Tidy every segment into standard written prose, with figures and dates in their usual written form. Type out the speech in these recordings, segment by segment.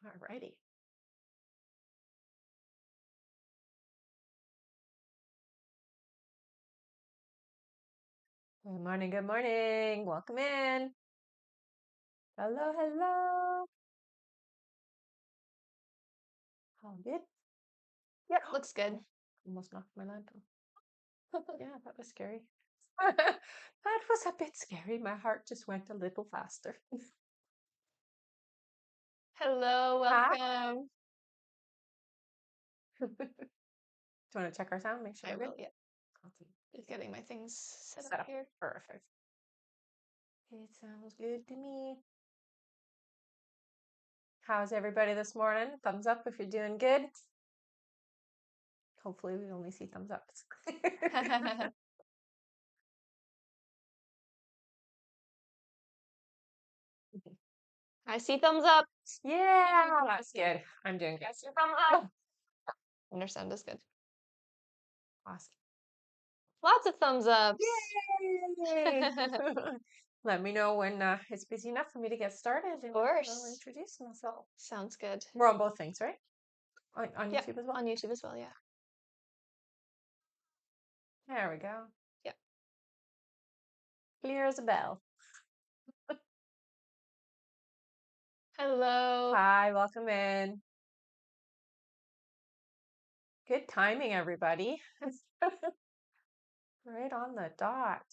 Alrighty. Good morning, good morning. Welcome in. Hello, hello. All good? Yep, looks good. Almost knocked my lamp off. Yeah, that was scary. That was a bit scary. My heart just went a little faster. Hello, Hi. welcome. Do you want to check our sound? Make sure I we're good? will, yeah. Awesome. Just getting my things set Set up up. here. Perfect. It sounds good to me. How's everybody this morning? Thumbs up if you're doing good. Hopefully we only see thumbs ups. I see thumbs up. Yeah, that's good. I'm doing good. Yes, your thumbs up. And your sound is good. Awesome. Lots of thumbs up. Yay! Let me know when it's busy enough for me to get started. Of And course. I'll introduce myself. Sounds good. We're on both things, right? On Yep, YouTube as well? on YouTube as well, yeah. There we go. Yep. Clear as a bell. Hello. Hi, welcome in. Good timing, everybody. Right on the dot.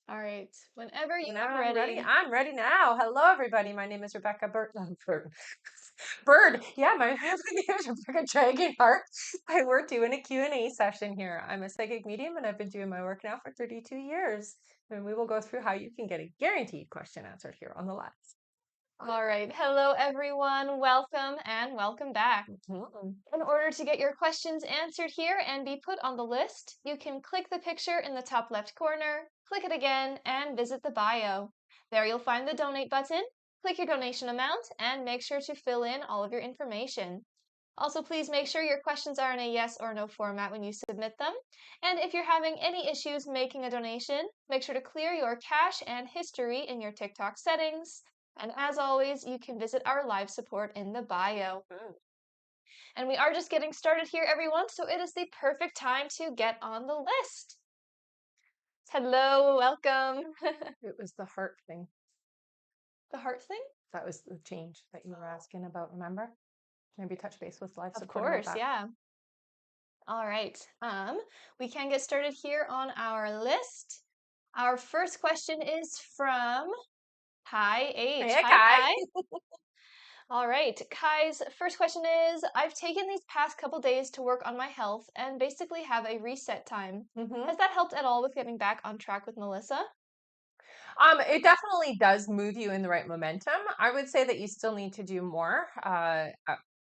All right. Whenever you're Whenever I'm ready. ready, I'm ready now. Hello, everybody. My name is Rebecca Bird. Yeah, my name is Rebecca Dragonheart. We're doing a Q&A session here. I'm a psychic medium, and I've been doing my work now for 32 years. And we will go through how you can get a guaranteed question answered here on the live. All right. Hello, everyone. Welcome and welcome back. In order to get your questions answered here and be put on the list, you can click the picture in the top left corner, click it again, and visit the bio. There you'll find the donate button. Click your donation amount and make sure to fill in all of your information. Also, please make sure your questions are in a yes or no format when you submit them. And if you're having any issues making a donation, make sure to clear your cache and history in your TikTok settings. And as always, you can visit our live support in the bio. And we are just getting started here, everyone, so it is the perfect time to get on the list. Hello, welcome. It was the heart thing. The heart thing? That was the change that you were asking about, remember? Maybe touch base with live Of support about course, that. yeah. All right. We can get started here on our list. Our first question is from Kai H. Hey, Hi, Kai. Kai. All right. Kai's first question is, I've taken these past couple days to work on my health and basically have a reset time. Has that helped at all with getting back on track with Melissa? It definitely does move you in the right momentum. I would say that you still need to do more.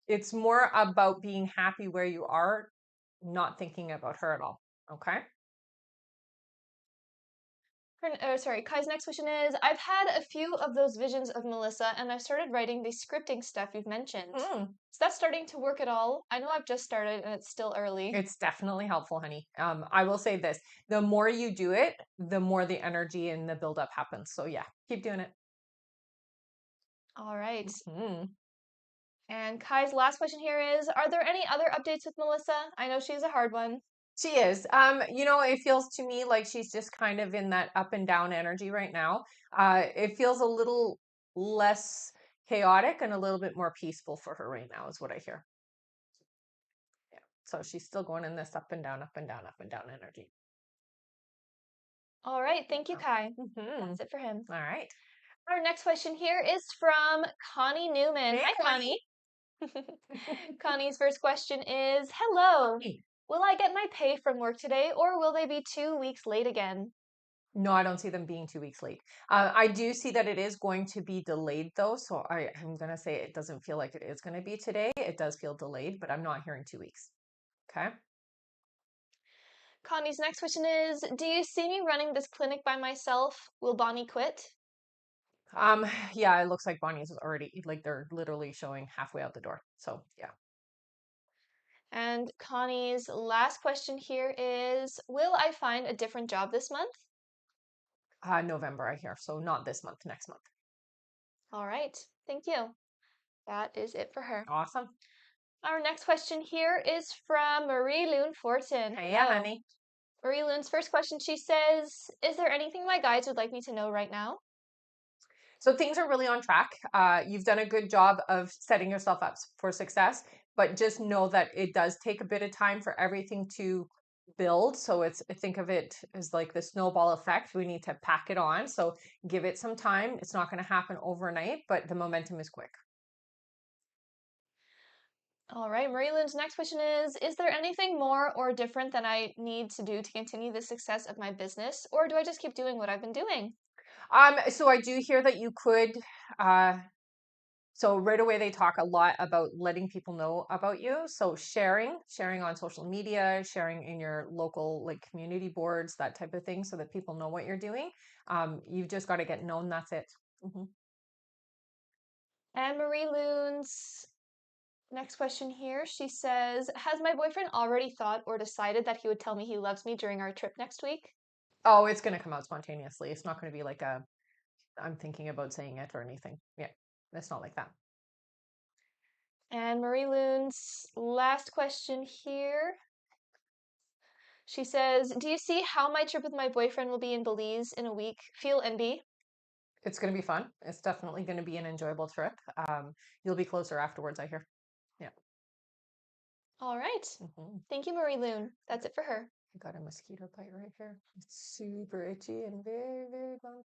It's more about being happy where you are, not thinking about her at all. Okay. Kai's next question is, I've had a few of those visions of Melissa and I've started writing the scripting stuff you've mentioned. Is that starting to work at all? I know I've just started and it's still early. It's definitely helpful, honey. I will say this, the more you do it, the more the energy and the buildup happens. So yeah, keep doing it. All right. And Kai's last question here is, are there any other updates with Melissa? I know she's a hard one. She is. It feels to me like she's just kind of in that up and down energy right now. It feels a little less chaotic and a little bit more peaceful for her right now, is what I hear. Yeah. So she's still going in this up and down, up and down, up and down energy. All right. Thank you, Kai. That's it for him. All right. Our next question here is from Connie Newman. Hey, Hi, Connie. Connie's first question is, hello. Will I get my pay from work today or will they be 2 weeks late again? No, I don't see them being 2 weeks late. I do see that it is going to be delayed though. So I'm going to say it doesn't feel like it is going to be today. It does feel delayed, but I'm not hearing 2 weeks. Okay. Connie's next question is, do you see me running this clinic by myself? Will Bonnie quit? Yeah, it looks like Bonnie's already, like, they're literally showing halfway out the door. So yeah. And Connie's last question here is, will I find a different job this month? November, I hear. So not this month, next month. All right. Thank you. That is it for her. Awesome. Our next question here is from Marie Loon Fortin. Hey, yeah, Hello. honey. Marie Loon's first question, she says, is there anything my guides would like me to know right now? So things are really on track. You've done a good job of setting yourself up for success, but just know that it does take a bit of time for everything to build. So think of it as like the snowball effect. We need to pack it on. So give it some time. It's not going to happen overnight, but the momentum is quick. All right, Marie Loon's next question is there anything more or different that I need to do to continue the success of my business, or do I just keep doing what I've been doing? So I do hear that you could uh so right away they talk a lot about letting people know about you. So sharing on social media, sharing in your local like community boards, that type of thing, so that people know what you're doing. You've just got to get known. That's it. Hmm. And Marie Loon's next question here, she says, has my boyfriend already thought or decided that he would tell me he loves me during our trip next week? Oh, it's going to come out spontaneously. It's not going to be like a I'm thinking about saying it or anything. Yeah, it's not like that. And Marie Loon's last question here, she says, do you see how my trip with my boyfriend will be in Belize in a week? Feel and be. It's going to be fun. It's definitely going to be an enjoyable trip. You'll be closer afterwards, I hear. Yeah. All right. Hmm. Thank you, Marie Loon. That's it for her. I got a mosquito bite right here. It's super itchy and very, very bummed.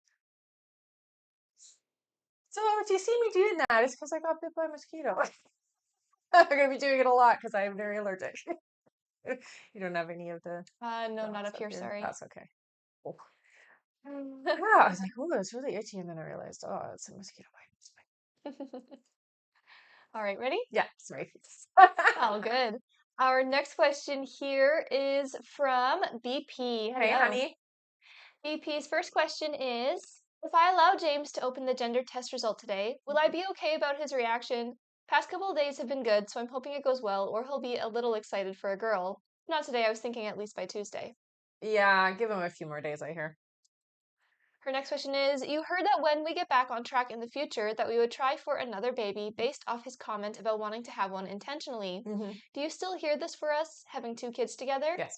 So if you see me doing that, it's because I got bit by a mosquito. I'm going to be doing it a lot because I am very allergic. You don't have any of the No, not dogs up up here, here? sorry. That's okay. Cool. Yeah, I was like, oh, it's really itchy. And then I realized, oh, it's a mosquito bite. All right, ready? Yeah, sorry. Oh, good. Our next question here is from BP. Hey, Hello. honey. BP's first question is, if I allow James to open the gender test result today, will I be okay about his reaction? Past couple of days have been good, so I'm hoping it goes well, or he'll be a little excited for a girl. Not today, I was thinking at least by Tuesday. Yeah, give him a few more days, I hear. Her next question is, you heard that when we get back on track in the future that we would try for another baby based off his comment about wanting to have one intentionally. Hmm. Do you still hear this for us, having two kids together? Yes.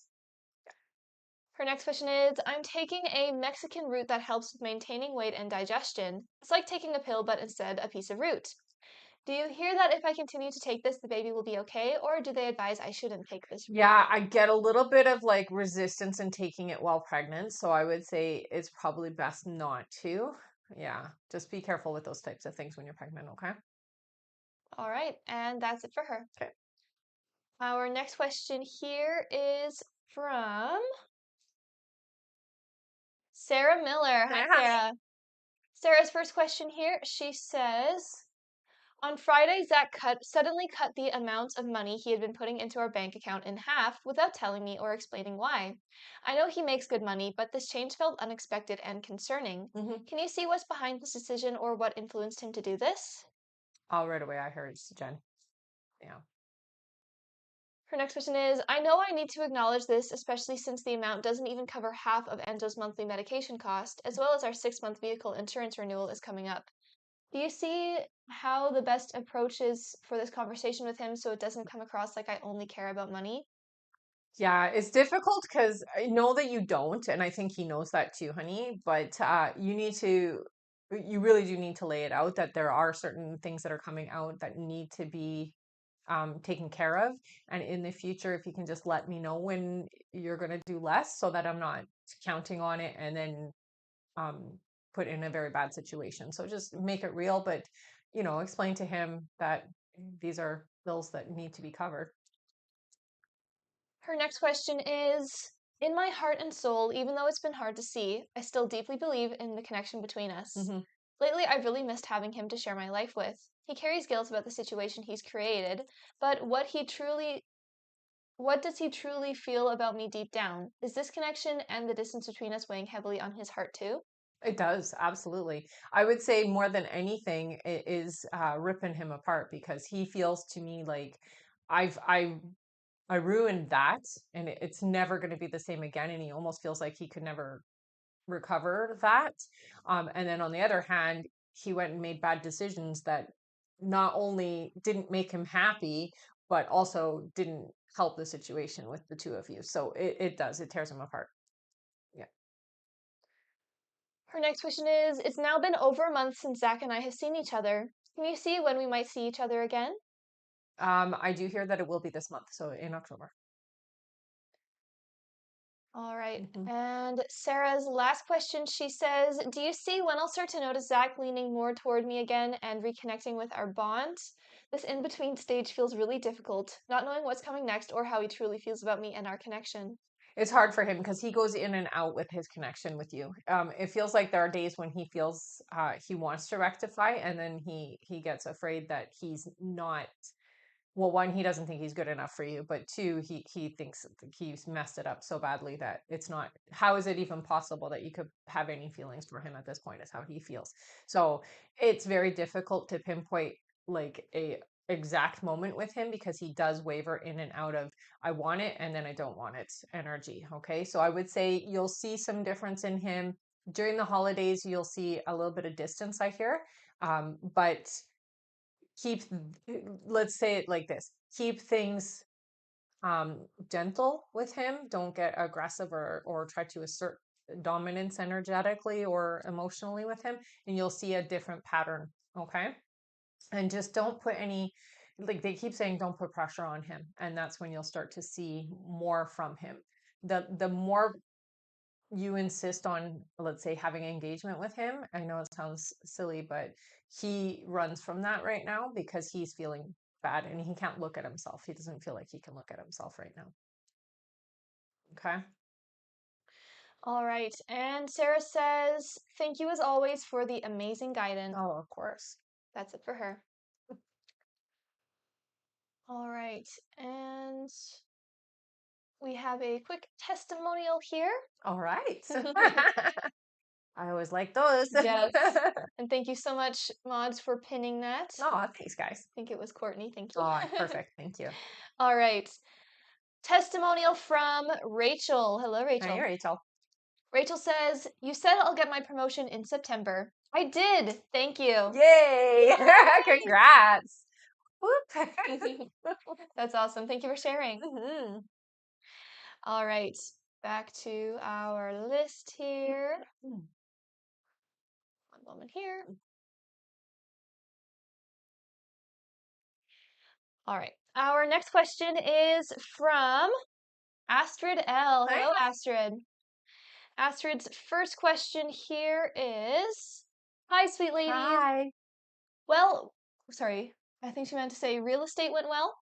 Her next question is, I'm taking a Mexican root that helps with maintaining weight and digestion. It's like taking a pill, but instead a piece of root. Do you hear that if I continue to take this, the baby will be okay, or do they advise I shouldn't take this root? Yeah, I get a little bit of like resistance in taking it while pregnant. So I would say it's probably best not to. Yeah, just be careful with those types of things when you're pregnant, okay? All right, and that's it for her. Okay. Our next question here is from Sarah Miller. Hey, Hi, honey. Sarah. Sarah's first question here, she says, on Friday, suddenly cut the amount of money he had been putting into our bank account in half without telling me or explaining why. I know he makes good money, but this change felt unexpected and concerning. Hmm. Can you see what's behind this decision or what influenced him to do this? Oh, right away, I heard it's Jen. Yeah. Her next question is, I know I need to acknowledge this, especially since the amount doesn't even cover half of Enzo's monthly medication cost, as well as our 6 month vehicle insurance renewal is coming up. Do you see how the best approach is for this conversation with him so it doesn't come across like I only care about money? Yeah, it's difficult because I know that you don't, and I think he knows that too, honey. But you really do need to lay it out that there are certain things that are coming out that need to be taken care of. And in the future, if you can just let me know when you're going to do less so that I'm not counting on it and then um, put in a very bad situation. So just make it real, but explain to him that these are bills that need to be covered. Her next question is, in my heart and soul, even though it's been hard to see, I still deeply believe in the connection between us. Hmm. Lately, I've really missed having him to share my life with. He carries guilt about the situation he's created, but what does he truly feel about me deep down? Is this connection and the distance between us weighing heavily on his heart too? It does, absolutely. I would say more than anything, it is ripping him apart because he feels to me like I've I ruined that, and it's never going to be the same again. And he almost feels like he could never recover that. And then on the other hand, he went and made bad decisions that not only didn't make him happy, but also didn't help the situation with the two of you. So it does, it tears him apart. Yeah. Her next question is, it's now been over a month since Zach and I have seen each other. Can you see when we might see each other again? I do hear that it will be this month, so in October. All right. Mm-hmm. And Sarah's last question, she says, do you see when I'll start to notice Zach leaning more toward me again and reconnecting with our bond? This in-between stage feels really difficult, not knowing what's coming next or how he truly feels about me and our connection. It's hard for him because he goes in and out with his connection with you. It feels like there are days when he feels he wants to rectify, and then he gets afraid that he's not. Well, one, he doesn't think he's good enough for you, but two, he thinks he's messed it up so badly that it's not. How is it even possible that you could have any feelings for him at this point? Is how he feels. So it's very difficult to pinpoint like a exact moment with him because he does waver in and out of I want it and then I don't want it energy. Okay, so I would say you'll see some difference in him during the holidays. You'll see a little bit of distance, I hear, but keep, let's say it like this, keep things gentle with him. Don't get aggressive or try to assert dominance energetically or emotionally with him, and you'll see a different pattern. Okay, and just don't put any, like they keep saying, don't put pressure on him, and that's when you'll start to see more from him. The more you insist on, let's say, having engagement with him, I know it sounds silly, but he runs from that right now because he's feeling bad and he can't look at himself. He doesn't feel like he can look at himself right now. Okay. All right. And Sarah says, thank you as always for the amazing guidance. Oh, of course. That's it for her. All right. And we have a quick testimonial here. All right. I always like those. Yes. And thank you so much, Mods, for pinning that. Oh, thanks, guys. I think it was Courtney. Thank you. Oh, perfect. Thank you. All right. Testimonial from Rachel. Hello, Hi, Rachel. Rachel. Rachel says, you said I'll get my promotion in September. I did. Thank you. Yay. Congrats. Whoop. That's awesome. Thank you for sharing. Mm-hmm. All right. Back to our list here. One moment here. All right. Our next question is from Astrid L. Hi. Hello, Astrid. Astrid's first question here is, hi, sweet ladies. Hi. Well, sorry, I think she meant to say real estate went well.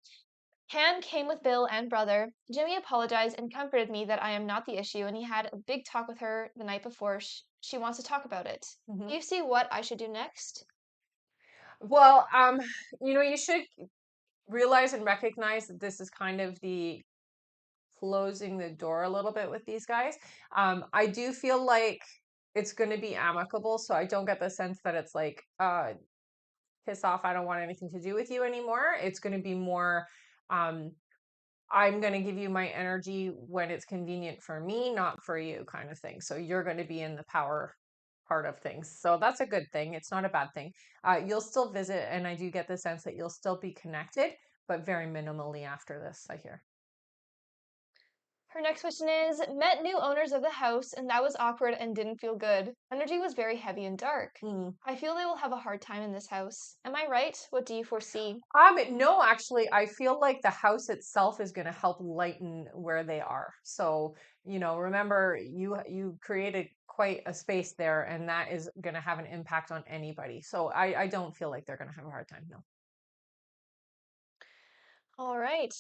Han came with Bill and brother. Jimmy apologized and comforted me that I am not the issue, and he had a big talk with her the night before. She wants to talk about it. Mm-hmm. Do you see what I should do next? Well, you should realize and recognize that this is kind of the closing the door a little bit with these guys. I do feel like it's going to be amicable, so I don't get the sense that it's like, piss off, I don't want anything to do with you anymore. It's going to be more, um, I'm going to give you my energy when it's convenient for me, not for you, kind of thing. So you're going to be in the power part of things. So that's a good thing. It's not a bad thing. You'll still visit, and I do get the sense that you'll still be connected, but very minimally after this, I hear. Her next question is, met new owners of the house, and that was awkward and didn't feel good. Energy was very heavy and dark. I feel they will have a hard time in this house. Am I right? What do you foresee? No, actually, I feel like the house itself is going to help lighten where they are. So, remember you created quite a space there, and that is going to have an impact on anybody. So I don't feel like they're going to have a hard time. No. All right.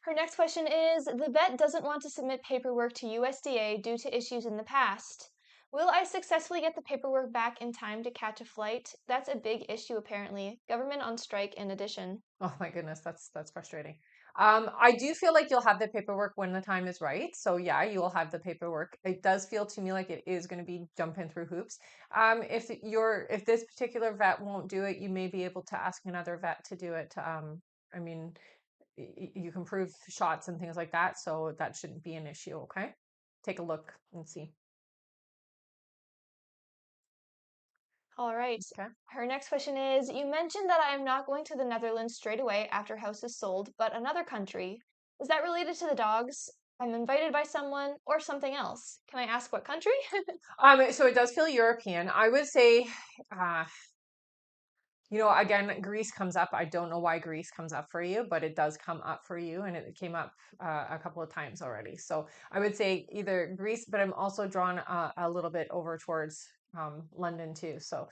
Her next question is, the vet doesn't want to submit paperwork to USDA due to issues in the past. Will I successfully get the paperwork back in time to catch a flight? That's a big issue apparently. Government on strike in addition. Oh my goodness, that's frustrating. I do feel like you'll have the paperwork when the time is right. So yeah, you will have the paperwork. It does feel to me like it is going to be jumping through hoops. If this particular vet won't do it, you may be able to ask another vet to do it. I mean, you can prove shots and things like that, so that shouldn't be an issue. Okay, take a look and see. All right. Okay. Her next question is, you mentioned that I am not going to the Netherlands straight away after house is sold, but another country. Is that related to the dogs? I'm invited by someone or something else. Can I ask what country? So it does feel European. I would say, uh, again, Greece comes up. I don't know why Greece comes up for you, but it does come up for you, and it came up a couple of times already. So I would say either Greece, but I'm also drawn a little bit over towards London too. So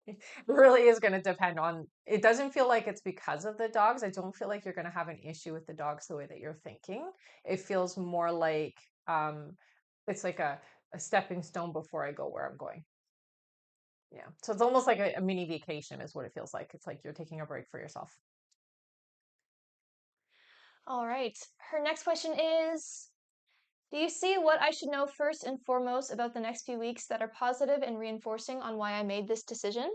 it really is going to depend on. It doesn't feel like it's because of the dogs. I don't feel like you're going to have an issue with the dogs the way that you're thinking. It feels more like it's like a stepping stone before I go where I'm going. Yeah. So it's almost like a mini vacation is what it feels like. It's like you're taking a break for yourself. All right. Her next question is, do you see what I should know first and foremost about the next few weeks that are positive and reinforcing on why I made this decision?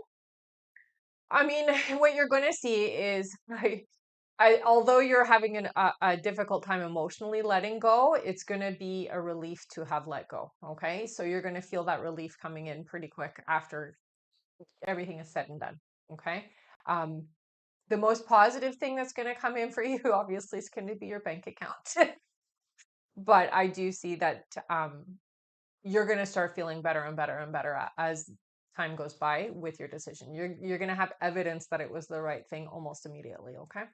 I mean, what you're going to see is although you're having a difficult time emotionally letting go, it's going to be a relief to have let go. Okay. So you're going to feel that relief coming in pretty quick after everything is said and done. Okay. Um, the most positive thing that's going to come in for you, obviously, is going to be your bank account. But I do see that you're going to start feeling better and better and better as time goes by with your decision. You're going to have evidence that it was the right thing almost immediately. Okay.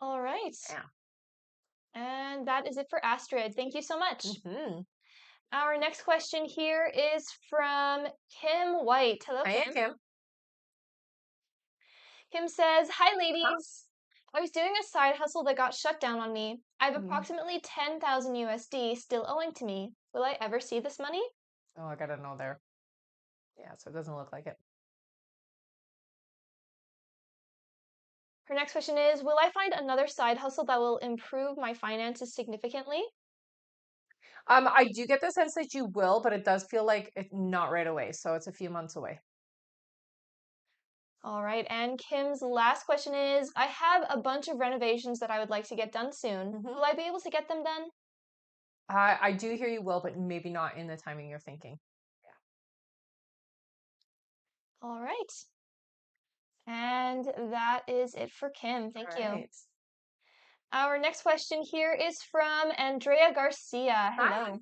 All right. Yeah. And that is it for Astrid. Thank you so much. Hmm. Our next question here is from Kim White. Hello, Hi, Kim. Kim. Kim says, hi, Huh? ladies. I was doing a side hustle that got shut down on me. I have Mm. approximately 10,000 USD still owing to me. Will I ever see this money? Oh, I gotta know there. Yeah, so it doesn't look like it. Her next question is, will I find another side hustle that will improve my finances significantly? I do get the sense that you will, but it does feel like it's not right away. So it's a few months away. All right, and Kim's last question is, I have a bunch of renovations that I would like to get done soon. Hmm. Will I be able to get them done? I do hear you will, but maybe not in the timing you're thinking. All right. And that is it for Kim. All Thank you. right. Our next question here is from Andrea Garcia. Hi. Hello.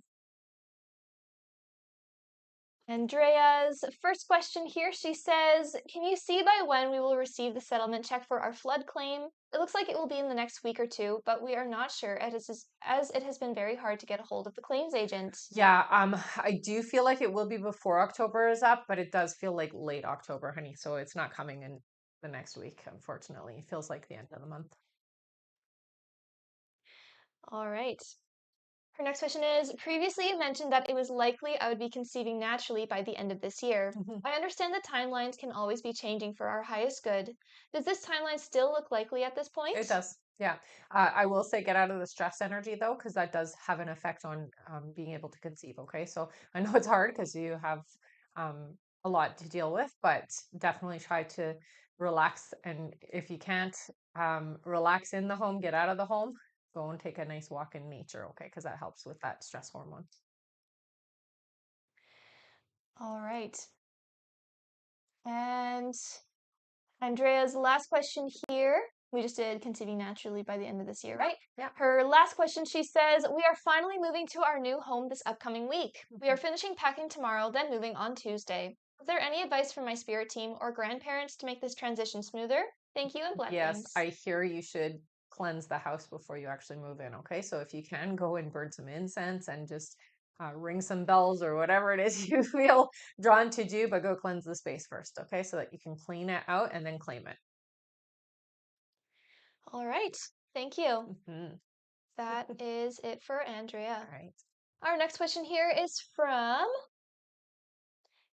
Andrea's first question here, she says, can you see by when we will receive the settlement check for our flood claim? It looks like it will be in the next week or two, but we are not sure as it has been very hard to get a hold of the claims agent. Yeah, I do feel like it will be before October is up, but it does feel like late October, honey. So it's not coming in the next week, unfortunately. It feels like the end of the month. All right. Her next question is, previously you mentioned that it was likely I would be conceiving naturally by the end of this year. Mhm. I understand that timelines can always be changing for our highest good. Does this timeline still look likely at this point? It does. Yeah. I will say get out of the stress energy though, because that does have an effect on being able to conceive. Okay. So I know it's hard because you have um, a lot to deal with, but definitely try to relax. And if you can't relax in the home, get out of the home, go and take a nice walk in nature. Okay. Because that helps with that stress hormone. All right. And Andrea's last question here. We just did conceiving naturally by the end of this year, right? Yeah. Her last question, she says, we are finally moving to our new home this upcoming week. We are finishing packing tomorrow, then moving on Tuesday. Is there any advice from my spirit team or grandparents to make this transition smoother? Thank you and Yes, blessings. I hear you should cleanse the house before you actually move in. Okay, so if you can go and burn some incense and just ring some bells or whatever it is you feel drawn to do, but go cleanse the space first. Okay, so that you can clean it out and then claim it. All right. Thank you. Hmm. That is it for Andrea. All right. Our next question here is from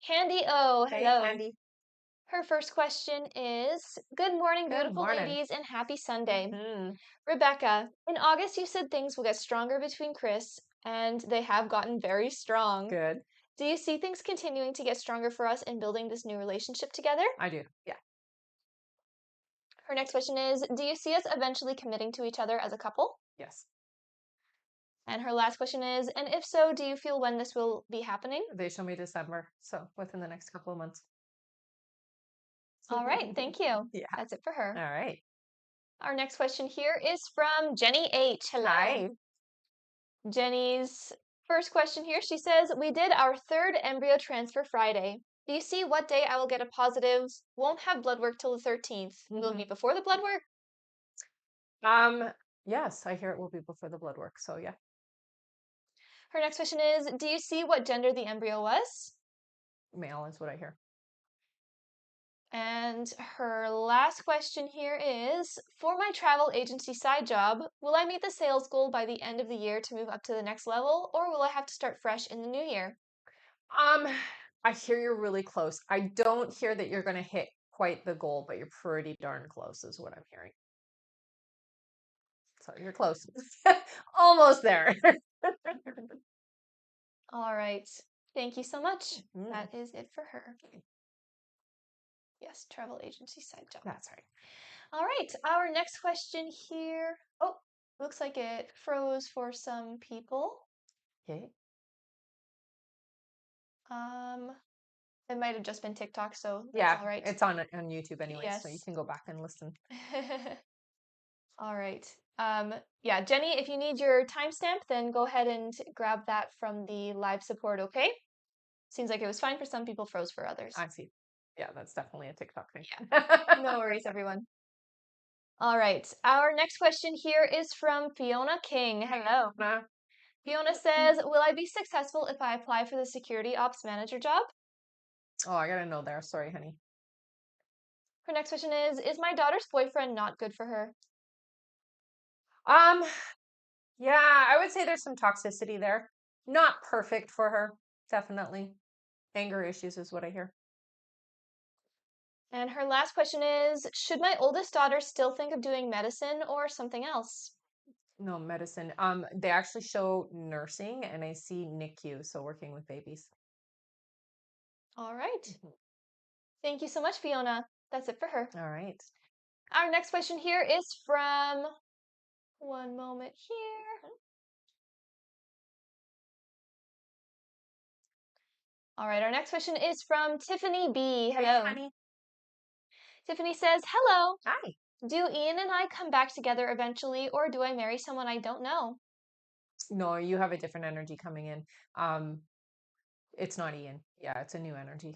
Candy O. Hey, Hello. Candy. Her first question is, good morning, Good beautiful morning. ladies, and happy Sunday. Hmm. Rebecca, in August you said things will get stronger between Chris, and they have gotten very strong. Good. Do you see things continuing to get stronger for us in building this new relationship together? I do. Yeah. Her next question is, do you see us eventually committing to each other as a couple? Yes. And her last question is, and if so, do you feel when this will be happening? They show me December, so within the next couple of months. All right, thank you. Yeah. That's it for her. All right. Our next question here is from Jenny H. Hello. Hi. Jenny's first question here, she says, we did our third embryo transfer Friday. Do you see what day I will get a positive? Won't have blood work till the 13th. Will it be before the blood work? Yes, I hear it will be before the blood work. So yeah. Her next question is, do you see what gender the embryo was? Male is what I hear. And her last question here is, for my travel agency side job, will I meet the sales goal by the end of the year to move up to the next level, or will I have to start fresh in the new year? I hear you're really close. I don't hear that you're going to hit quite the goal, but you're pretty darn close, is what I'm hearing. So you're close. Almost there. All right. Thank you so much. That is it for her. Yes, travel agency side job. That's right. All right. Our next question here. Oh, looks like it froze for some people. Okay. It might have just been TikTok, so that's all right. It's on YouTube anyway, Yes. so you can go back and listen. All right. Yeah, Jenny, if you need your timestamp, then go ahead and grab that from the live support, okay? Seems like it was fine for some people, froze for others. I see. Yeah, that's definitely a TikTok thing. Yeah. No worries, everyone. All right. Our next question here is from Fiona King. Hello. Fiona says, will I be successful if I apply for the security ops manager job? Oh, I gotta know there. Sorry, honey. Her next question is my daughter's boyfriend not good for her? Yeah, I would say there's some toxicity there. Not perfect for her, definitely. Anger issues is what I hear. And her last question is, should my oldest daughter still think of doing medicine or something else? No, medicine. They actually show nursing, and I see NICU, so working with babies. All right. Thank you so much, Fiona. That's it for her. All right. Our next question here is from, one moment here. All right, our next question is from Tiffany B. Hello. Hey, honey. Tiffany says, hello. Hi. Do Ian and I come back together eventually, or do I marry someone I don't know? No, you have a different energy coming in. It's not Ian. Yeah, it's a new energy.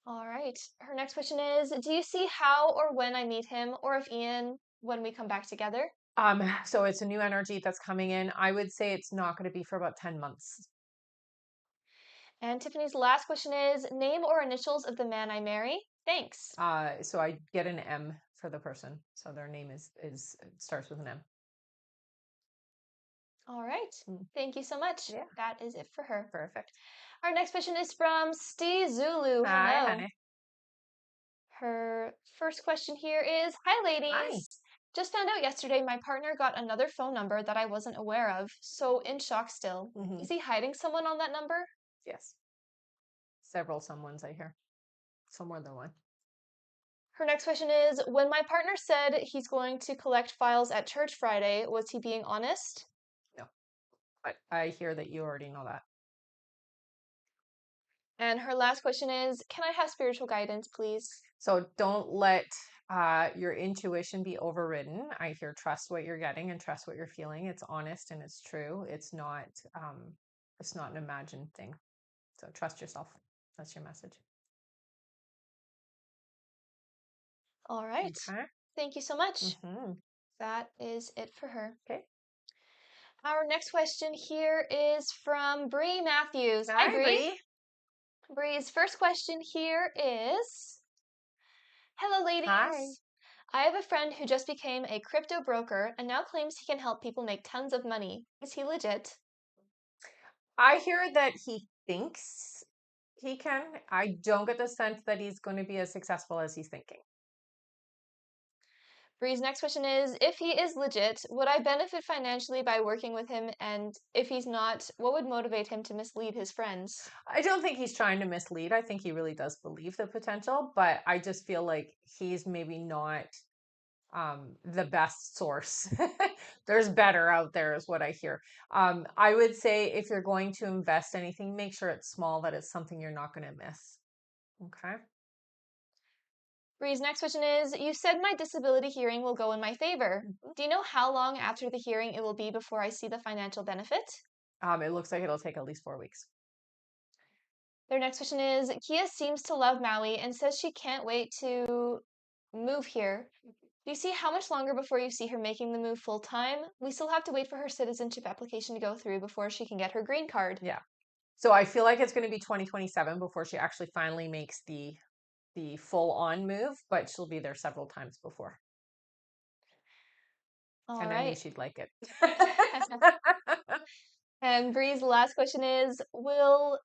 All right. Her next question is, do you see how or when I meet him, or if Ian, when we come back together? So it's a new energy that's coming in. I would say it's not going to be for about 10 months. And Tiffany's last question is, name or initials of the man I marry? Thanks. So I get an M for the person. So their name starts with an M. All right. Thank you so much. Yeah. That is it for her. Perfect. Our next question is from Steve Zulu. Hi, Hello. honey. Her first question here is, hi, ladies. Hi. Just found out yesterday my partner got another phone number that I wasn't aware of, so in shock still. Is he hiding someone on that number? Yes. Several someones I hear. So more than one. Her next question is, when my partner said he's going to collect files at church Friday, was he being honest? No. But I hear that you already know that. And her last question is, can I have spiritual guidance, please? So don't let your intuition be overridden. I hear trust what you're getting and trust what you're feeling. It's honest and it's true. It's not an imagined thing. So trust yourself. That's your message. All right. Okay. Thank you so much. That is it for her. Okay. Our next question here is from Bree Matthews. Hi, Bree. Bree's first question here is, hello, ladies. Hi. I have a friend who just became a crypto broker and now claims he can help people make tons of money. Is he legit? I hear that he thinks he can. I don't get the sense that he's going to be as successful as he's thinking. Bree's next question is, if he is legit, would I benefit financially by working with him? And if he's not, what would motivate him to mislead his friends? I don't think he's trying to mislead. I think he really does believe the potential, but I just feel like he's maybe not the best source. There's better out there, is what I hear. I would say if you're going to invest anything, make sure it's small, that it's something you're not going to miss. Okay. Bree's next question is, you said my disability hearing will go in my favor. Do you know how long after the hearing it will be before I see the financial benefit? It looks like it'll take at least 4 weeks. Their next question is, Kia seems to love Maui and says she can't wait to move here. Do you see how much longer before you see her making the move full time? We still have to wait for her citizenship application to go through before she can get her green card. Yeah. So I feel like it's going to be 2027 before she actually finally makes the full on move, but she'll be there several times before. All And I knew right. she'd like it. And Bree's last question is, will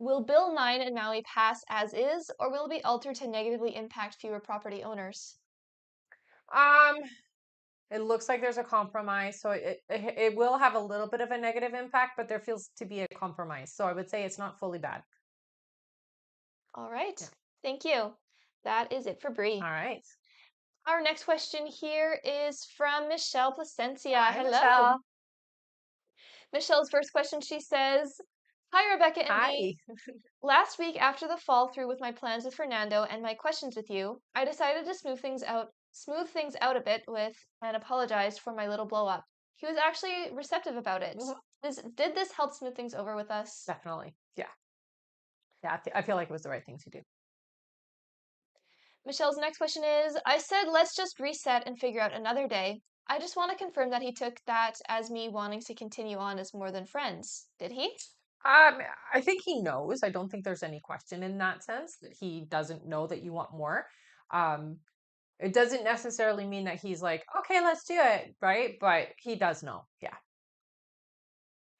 Bill 9 in Maui pass as is, or will it be altered to negatively impact fewer property owners? um, it looks like there's a compromise, so it will have a little bit of a negative impact, but there feels to be a compromise. So I would say it's not fully bad. All right. Yeah. Thank you. That is it for Bree. All right. Our next question here is from Michelle Placencia. Hi, Hello. Michelle. Michelle's first question, she says, Hi, Rebecca and Hi. Bee. Last week, after the fall through with my plans with Fernando and my questions with you, I decided to smooth things out a bit with and apologized for my little blow up. He was actually receptive about it. Mhm. Did this help smooth things over with us? Definitely. Yeah. Yeah. I feel like it was the right thing to do. Michelle's next question is, I said let's just reset and figure out another day. I just want to confirm that he took that as me wanting to continue on as more than friends. Did he? Um, I think he knows. I don't think there's any question in that sense that he doesn't know that you want more. Um, it doesn't necessarily mean that he's like, okay, let's do it, right? But he does know. Yeah.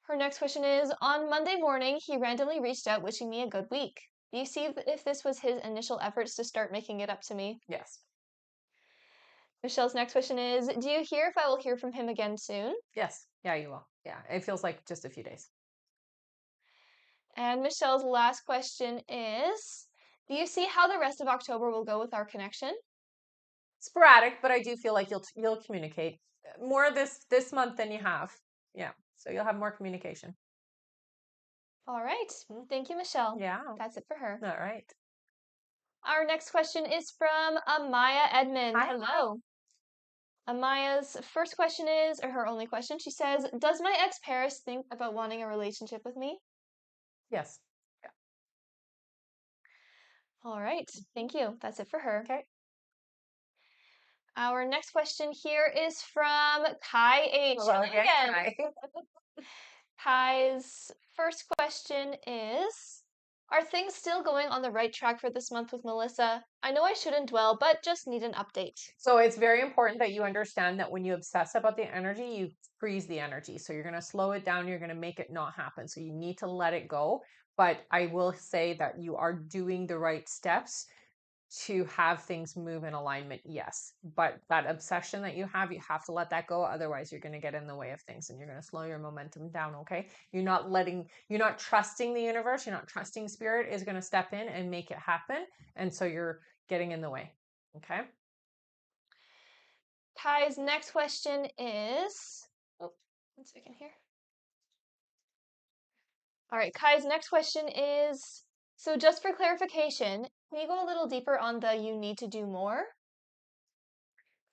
Her next question is, on Monday morning, he randomly reached out wishing me a good week. Do you see if this was his initial efforts to start making it up to me? Yes. Michelle's next question is, do you hear if I will hear from him again soon? Yes. Yeah, you will. Yeah. It feels like just a few days. And Michelle's last question is, do you see how the rest of October will go with our connection? Sporadic, but I do feel like you'll communicate more this month than you have. Yeah. So you'll have more communication. All right. Mhm. Thank you, Michelle. Yeah. That's it for her. All right. Our next question is from Amaya Edmond. Hi. Hello. Amaya's first question is, or her only question, she says, does my ex Paris think about wanting a relationship with me? Yes. Yeah. All right. Thank you. That's it for her. Okay. Our next question here is from Kai H. Hello Hello again. again. Hi. Kai's first question is, are things still going on the right track for this month with Melissa? I know I shouldn't dwell, but just need an update. So it's very important that you understand that when you obsess about the energy, you freeze the energy. So you're going to slow it down. You're going to make it not happen. So you need to let it go. But I will say that you are doing the right steps to have things move in alignment. Yes. But that obsession that you have to let that go. Otherwise, you're going to get in the way of things and you're going to slow your momentum down. Okay. You're not trusting the universe. You're not trusting spirit is going to step in and make it happen. And so you're getting in the way. Okay. Kai's next question is, oh, 1 second here. All right, Kai's next question is, so just for clarification, can you go a little deeper on the you need to do more?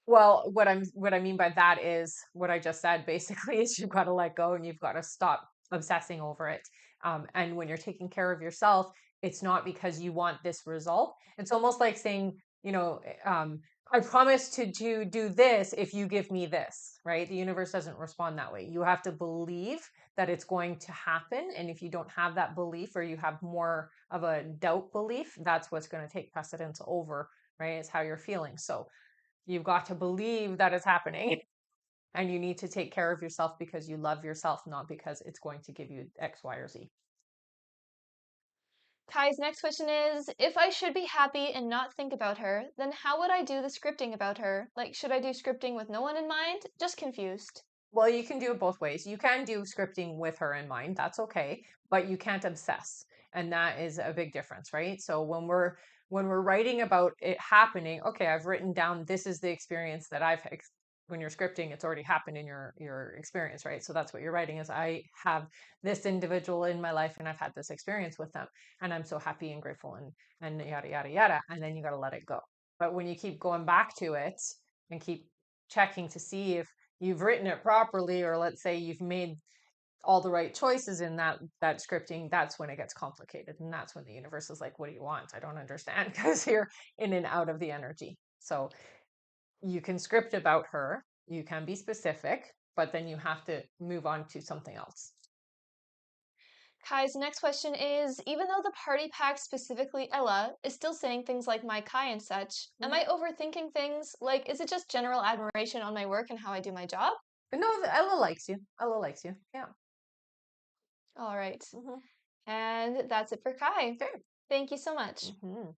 Well, what I mean by that is what I just said basically is you've got to let go and you've got to stop obsessing over it. And when you're taking care of yourself, it's not because you want this result. It's almost like saying, I promise to do this if you give me this, right? The universe doesn't respond that way. You have to believe that it's going to happen. And if you don't have that belief or you have more of a doubt belief, that's what's going to take precedence over, right? It's how you're feeling. So you've got to believe that it's happening. And you need to take care of yourself because you love yourself, not because it's going to give you X, Y, or Z. Kai's next question is, if I should be happy and not think about her, then how would I do the scripting about her? Like, should I do scripting with no one in mind? Just confused. Well, you can do it both ways. You can do scripting with her in mind. That's okay, but you can't obsess. And that is a big difference, right? So when we're writing about it happening, okay, I've written down this is the experience that when you're scripting, it's already happened in your experience, right? So that's what you're writing is I have this individual in my life and I've had this experience with them and I'm so happy and grateful and yada yada yada. And then you got to let it go. But when you keep going back to it and keep checking to see if you've written it properly, or let's say you've made all the right choices in that scripting, that's when it gets complicated. And that's when the universe is like, what do you want? I don't understand, because you're in and out of the energy. So you can script about her, you can be specific, but then you have to move on to something else. Kai's next question is, even though the party pack, specifically Ella, is still saying things like my Kai and such, am I overthinking things? Like, is it just general admiration on my work and how I do my job? No, Ella likes you. Ella likes you. Yeah. All right. And that's it for Kai. Okay. Thank you so much. Mm-hmm.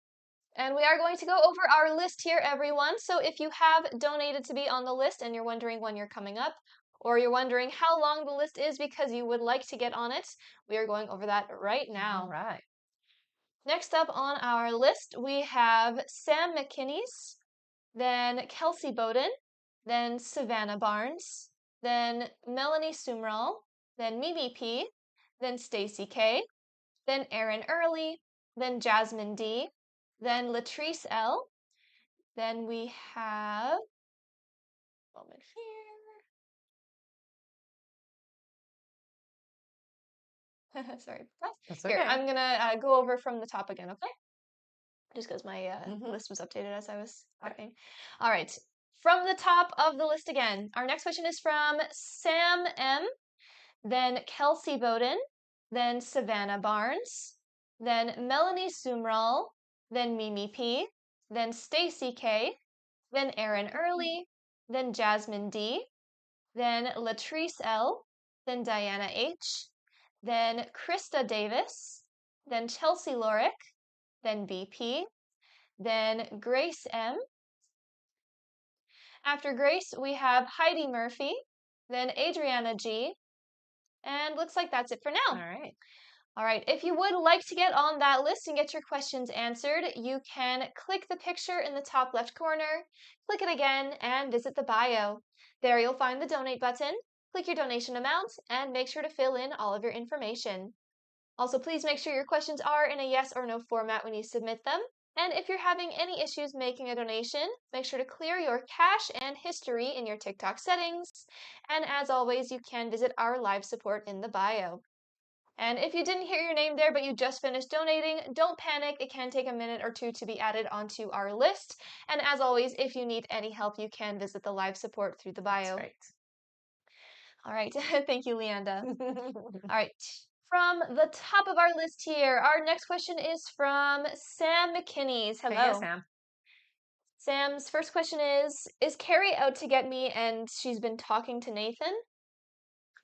And we are going to go over our list here, everyone. So if you have donated to be on the list and you're wondering when you're coming up, or you're wondering how long the list is because you would like to get on it, we are going over that right now. All right. Next up on our list, we have Sam McKinney's, then Kelsey Bowden, then Savannah Barnes, then Melanie Sumrall, then Mimi P, then Stacy K, then Erin Early, then Jasmine D, then Latrice L, then we have, moment here. Sorry. That's Here, okay. I'm gonna go over from the top again, okay? Just because my Mm-hmm. list was updated as I was talking. All right. From the top of the list again, our next question is from Sam M, then Kelsey Bowden, then Savannah Barnes, then Melanie Sumrall, then Mimi P, then Stacy K, then Erin Early, then Jasmine D, then Latrice L, then Diana H, then Krista Davis, then Chelsea Lorick, then BP, then Grace M. After Grace, we have Heidi Murphy, then Adriana G, and looks like that's it for now. All right. All right, if you would like to get on that list and get your questions answered, you can click the picture in the top left corner, click it again, and visit the bio. There you'll find the donate button, click your donation amount, and make sure to fill in all of your information. Also, please make sure your questions are in a yes or no format when you submit them. And if you're having any issues making a donation, make sure to clear your cache and history in your TikTok settings. And as always, you can visit our live support in the bio. And if you didn't hear your name there, but you just finished donating, don't panic. It can take a minute or two to be added onto our list. And as always, if you need any help, you can visit the live support through the bio. That's right. All right. Thank you, Leanda. All right. From the top of our list here, our next question is from Sam McKinney's. Hello. Hey, Sam. Sam's first question is Carrie out to get me and she's been talking to Nathan?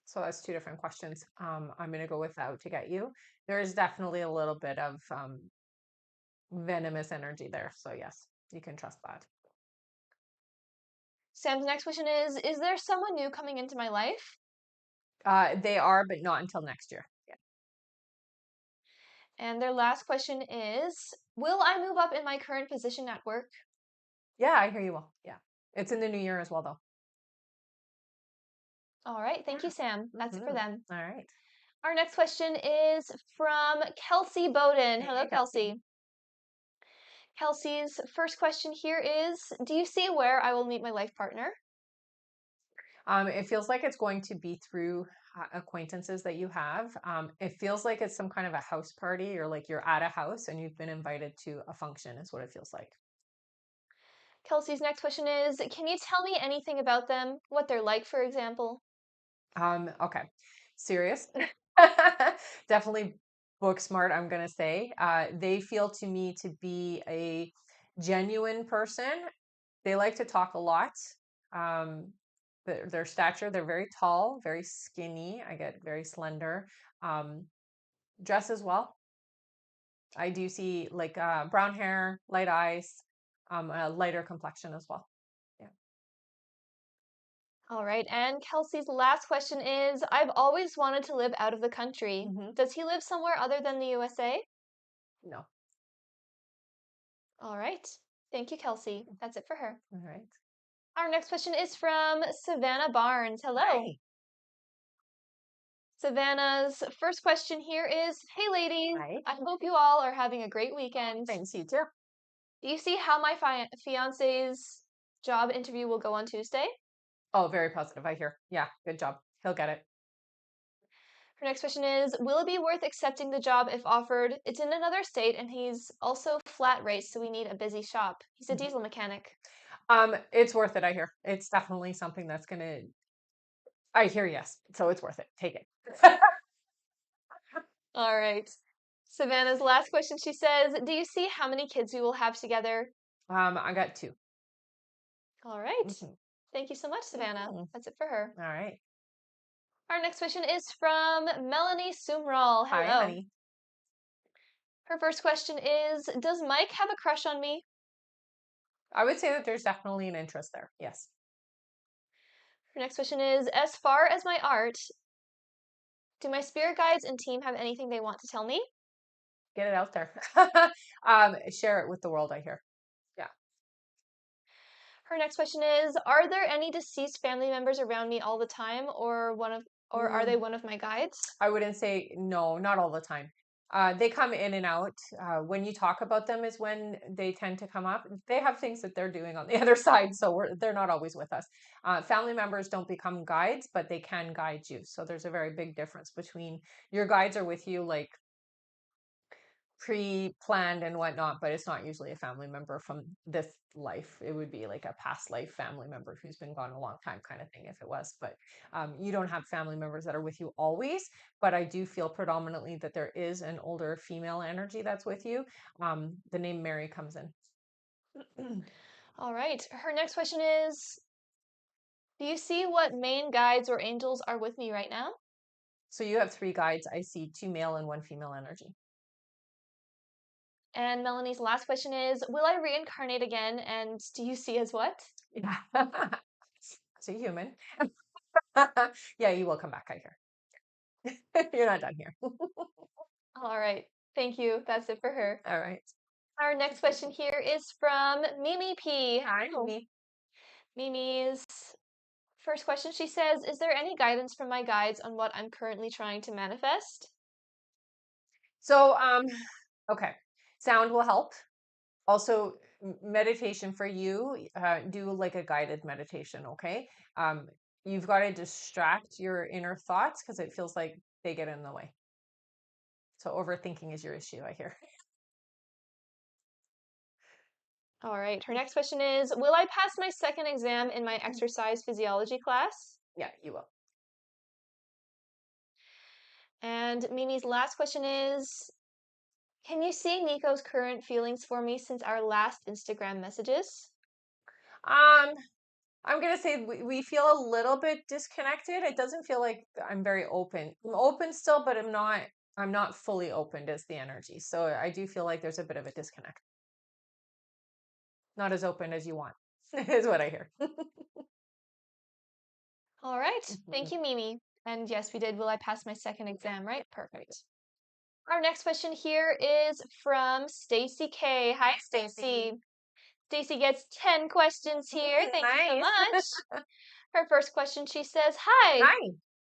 So that's two different questions. I'm going to go with out to get you. There is definitely a little bit of venomous energy there. So yes, you can trust that. Sam's next question is there someone new coming into my life? They are, but not until next year. Yeah. And their last question is, will I move up in my current position at work? Yeah, I hear you well. Yeah. It's in the new year as well, though. All right. Thank you, Sam. That's it for them. All right. Our next question is from Kelsey Bowden. Hello, Hey, Kelsey. Kelsey's first question here is, do you see where I will meet my life partner? It feels like it's going to be through acquaintances that you have. It feels like it's some kind of a house party, or like you're at a house and you've been invited to a function, is what it feels like. Kelsey's next question is, can you tell me anything about them? What they're like, for example? Okay. Serious. Definitely book smart, I'm gonna say. They feel to me to be a genuine person. They like to talk a lot. Um, their stature, they're very tall, very skinny. I get very slender. Um, dress as well. I do see like brown hair, light eyes, a lighter complexion as well. Yeah. All right. And Kelsey's last question is, I've always wanted to live out of the country. Hmm. Does he live somewhere other than the USA? No. All right. Thank you, Kelsey. That's it for her. All right. Our next question is from Savannah Barnes. Hello. Hi. Savannah's first question here is, hey ladies, Hi. I hope you all are having a great weekend. Thanks, you too. Do you see how my fiance's job interview will go on Tuesday? Oh, very positive. I hear. Yeah, good job. He'll get it. Her next question is, will it be worth accepting the job if offered? It's in another state and he's also flat rate, so we need a busy shop. He's a Mhm. diesel mechanic. It's worth it, I hear. It's definitely something that's gonna I hear yes. So it's worth it. Take it. All right. Savannah's last question, she says, do you see how many kids we will have together? I got two. All right. Mhm. Thank you so much, Savannah. Mhm. That's it for her. All right. Our next question is from Melanie Sumrall. Hi, Hello. honey. Her first question is, does Mike have a crush on me? I would say that there's definitely an interest there. Yes. Her next question is, as far as my art, do my spirit guides and team have anything they want to tell me? Get it out there. Share it with the world, I hear. Yeah. Her next question is, are there any deceased family members around me all the time or are they Mm, one of my guides? I wouldn't say no, not all the time. They come in and out. When you talk about them is when they tend to come up. They have things that they're doing on the other side, so they're not always with us. Family members don't become guides, but they can guide you. So there's a very big difference between your guides are with you like pre-planned and whatnot, but it's not usually a family member from this life. It would be like a past life family member who's been gone a long time kind of thing if it was. But you don't have family members that are with you always, but I do feel predominantly that there is an older female energy that's with you. The name Mary comes in. All right. Her next question is, do you see what main guides or angels are with me right now? So you have three guides. I see two male and one female energy. And Melanie's last question is, will I reincarnate again and do you see as what? Yeah. It's a human. Yeah, you will come back, I hear. You're not done here. All right. Thank you. That's it for her. All right. Our next question here is from Mimi P. Hi, Hello. me. Mimi's first question, she says, is there any guidance from my guides on what I'm currently trying to manifest? So, okay, sound will help. Also, meditation for you, do like a guided meditation, okay? Um, you've got to distract your inner thoughts because it feels like they get in the way. So overthinking is your issue, I hear. All right. Her next question is, will I pass my second exam in my exercise physiology class? Yeah, you will. And Mimi's last question is, can you see Nico's current feelings for me since our last Instagram messages? Um, I'm gonna say we feel a little bit disconnected. It doesn't feel like I'm very open. I'm open still, but I'm not fully opened as the energy. So I do feel like there's a bit of a disconnect. Not as open as you want, is what I hear. All right. Thank you, Mimi. And yes, we did. Will I pass my second exam, right? Perfect. Our next question here is from Stacy K. Hi, Stacy. Stacy gets 10 questions here. Thank you so Nice. much. Her first question, she says, hi.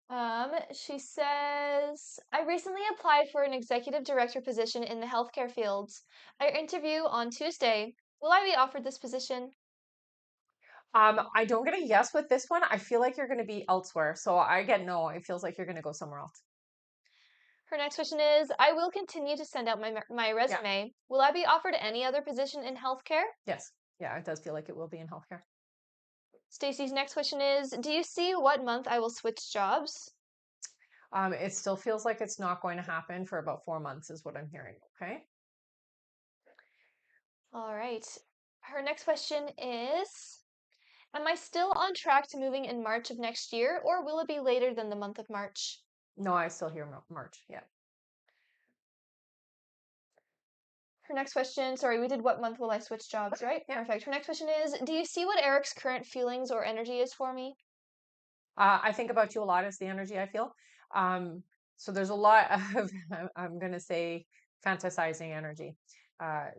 Hi. She says, I recently applied for an executive director position in the healthcare fields. I interview on Tuesday. Will I be offered this position? I don't get a yes with this one. I feel like you're going to be elsewhere. So I get no. It feels like you're going to go somewhere else. Her next question is, I will continue to send out my Yeah. resume. Will I be offered any other position in healthcare? Yes. Yeah, it does feel like it will be in healthcare. Stacy's next question is, do you see what month I will switch jobs? It still feels like it's not going to happen for about 4 months, is what I'm hearing. Okay. All right. Her next question is, am I still on track to moving in March of next year, or will it be later than the month of March? No, I still hear March. Yeah. Her next question, sorry, we did what month will I switch jobs, right? Yeah. Perfect. Her next question is, do you see what Eric's current feelings or energy is for me? I think about you a lot is the energy I feel. So there's a lot of, I'm going to say, fantasizing energy.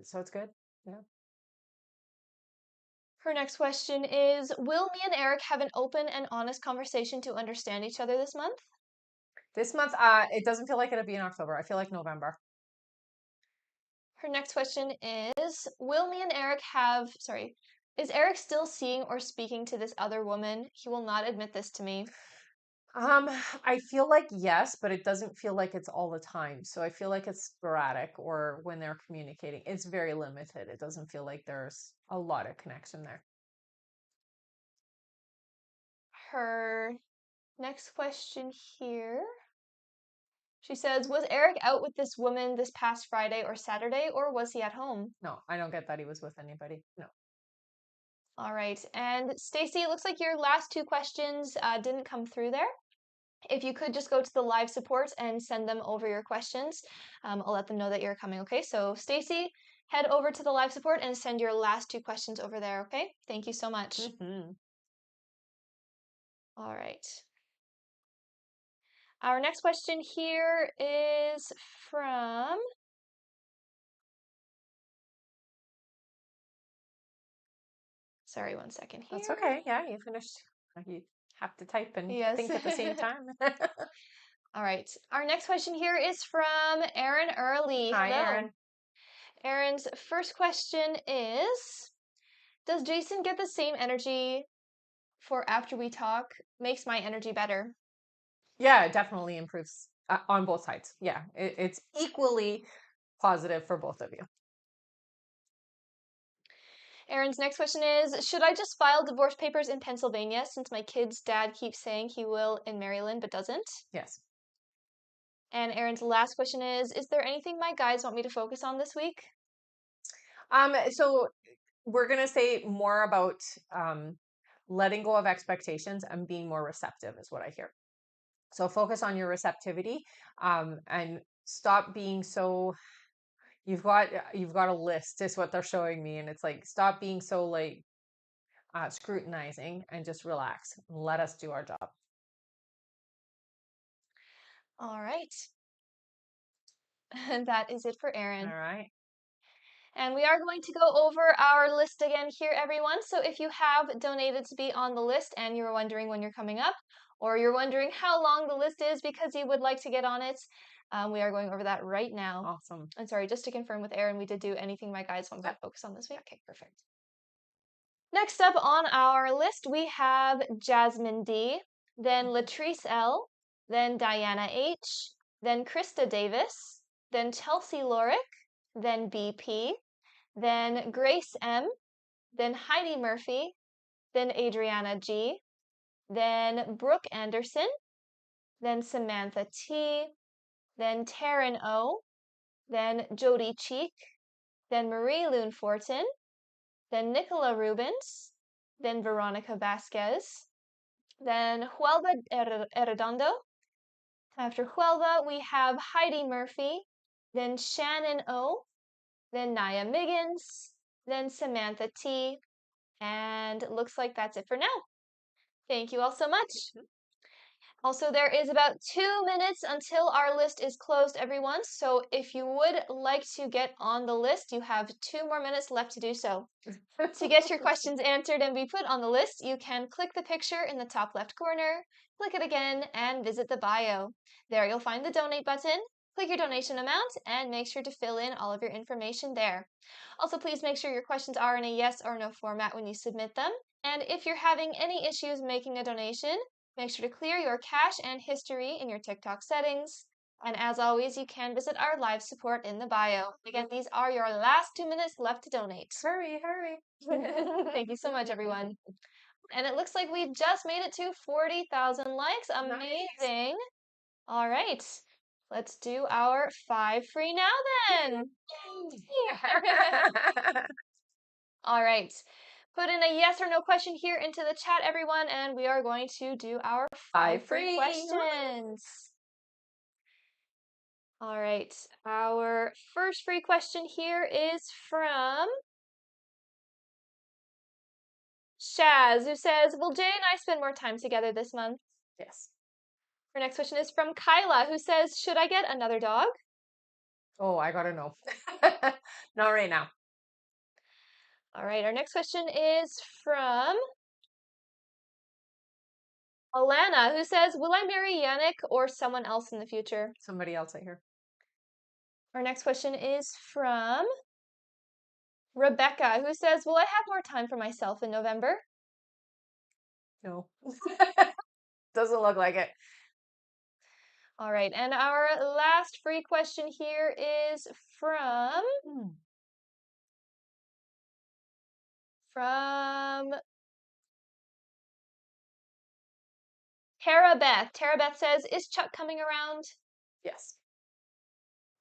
So it's good. Yeah. Her next question is, will me and Eric have an open and honest conversation to understand each other this month? This month, it doesn't feel like it'll be in October. I feel like November. Her next question is, will me and Eric is Eric still seeing or speaking to this other woman? He will not admit this to me. Um, I feel like yes, but it doesn't feel like it's all the time. So I feel like it's sporadic or when they're communicating, it's very limited. It doesn't feel like there's a lot of connection there. Her next question here. She says, was Eric out with this woman this past Friday or Saturday, or was he at home? No, I don't get that he was with anybody. No. All right. And Stacy, it looks like your last two questions didn't come through there. If you could just go to the live support and send them over your questions, I'll let them know that you're coming, okay? So Stacy, head over to the live support and send your last two questions over there, okay? Thank you so much. All right. Our next question here is from... Sorry, one second here. That's okay. Yeah, you finished. You have to type and think at the same time. All right. Our next question here is from Erin Early. Hi, Hello. Erin. Erin's first question is, does Jason get the same energy for after we talk? Makes my energy better. Yeah, it definitely improves on both sides. Yeah, it's equally positive for both of you. Erin's next question is, should I just file divorce papers in Pennsylvania since my kid's dad keeps saying he will in Maryland but doesn't? Yes. And Erin's last question is there anything my guides want me to focus on this week? So we're gonna say more about letting go of expectations and being more receptive is what I hear. So focus on your receptivity and stop being so you've got a list is what they're showing me, and it's like stop being so like scrutinizing and just relax. Let us do our job. All right. And that is it for Erin. All right. And we are going to go over our list again here, everyone. So if you have donated to be on the list and you're wondering when you're coming up, or you're wondering how long the list is because you would like to get on it, we are going over that right now. Awesome. And sorry, just to confirm with Erin, we did do anything my guides want me to focus on this week. Okay, perfect. Next up on our list, we have Jasmine D, then Latrice L, then Diana H, then Krista Davis, then Chelsea Lorick, then BP, then Grace M, then Heidi Murphy, then Adriana G, then Brooke Anderson, then Samantha T, then Taryn O, then Jody Cheek, then Marie Loon Fortin, then Nicola Rubens, then Veronica Vasquez, then Huelva Erredondo. After Huelva, we have Heidi Murphy, then Shannon O, then Naya Miggins, then Samantha T, and it looks like that's it for now. Thank you all so much. Also, there is about 2 minutes until our list is closed, everyone. So if you would like to get on the list, you have 2 more minutes left to do so. To get your questions answered and be put on the list, you can click the picture in the top left corner, click it again, and visit the bio. There you'll find the donate button. Click your donation amount and make sure to fill in all of your information there. Also, please make sure your questions are in a yes or no format when you submit them. And if you're having any issues making a donation, make sure to clear your cache and history in your TikTok settings. And as always, you can visit our live support in the bio. Again, these are your last 2 minutes left to donate. Hurry, hurry. Thank you so much, everyone. And it looks like we just made it to 40,000 likes. Amazing. Nice. All right. Let's do our 5 free now then. All right. Put in a yes or no question here into the chat, everyone, and we are going to do our 5 free questions. All right. Our first free question here is from Shaz, who says, will Jay and I spend more time together this month? Yes. Our next question is from Kyla, who says, should I get another dog? Oh, I gotta know. Not right now. All right, our next question is from Alana, who says, will I marry Yannick or someone else in the future? Somebody else I hear. Our next question is from Rebecca, who says, will I have more time for myself in November? No. Doesn't look like it. All right, and our last free question here is from Tara Beth. Tara Beth says, is Chuck coming around? Yes.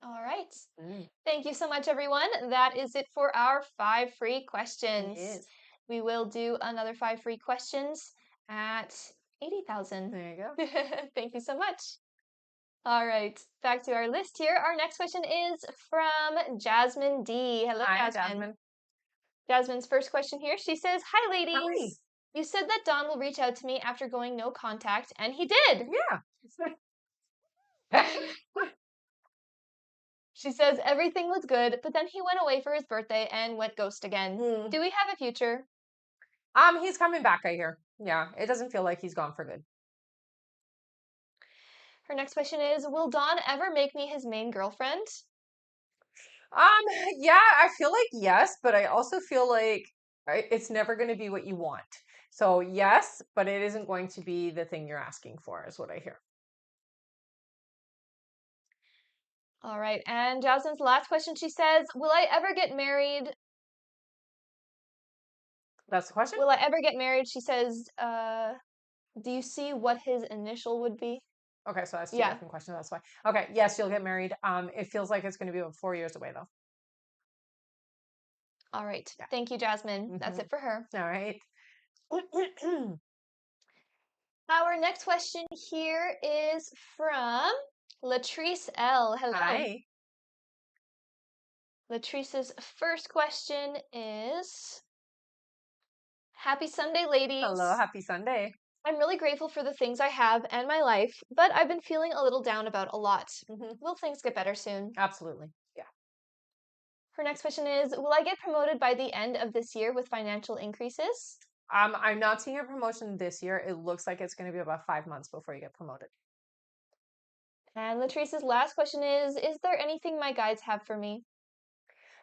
All right. Mm. Thank you so much, everyone. That is it for our 5 free questions. Yes. We will do another 5 free questions at 80,000. There you go. Thank you so much. All right, back to our list here. Our next question is from Jasmine D. Hello, Hi, Jasmine. Jasmine's first question here. She says, hi, ladies. Hi. You said that Don will reach out to me after going no contact, and he did. Yeah. She says everything was good, but then he went away for his birthday and went ghost again. Mm. Do we have a future? He's coming back, I hear. Yeah, it doesn't feel like he's gone for good. Her next question is, will Don ever make me his main girlfriend? Yeah, I feel like yes, but I also feel like it's never going to be what you want. So yes, but it isn't going to be the thing you're asking for, is what I hear. All right, and Jasmine's last question, she says, will I ever get married? That's the question? Will I ever get married? She says, do you see what his initial would be? Okay, so that's two Yeah. different questions. That's why. Okay, yes, you'll get married. It feels like it's going to be about 4 years away, though. All right. Yeah. Thank you, Jasmine. That's it for her. All right. Our next question here is from Latrice L. Hello. Hi. Latrice's first question is, happy Sunday, ladies. Hello, happy Sunday. I'm really grateful for the things I have and my life, but I've been feeling a little down about a lot. Will things get better soon? Absolutely. Yeah. Her next question is, will I get promoted by the end of this year with financial increases? I'm not seeing a promotion this year. It looks like it's going to be about 5 months before you get promoted. And Latrice's last question is there anything my guides have for me?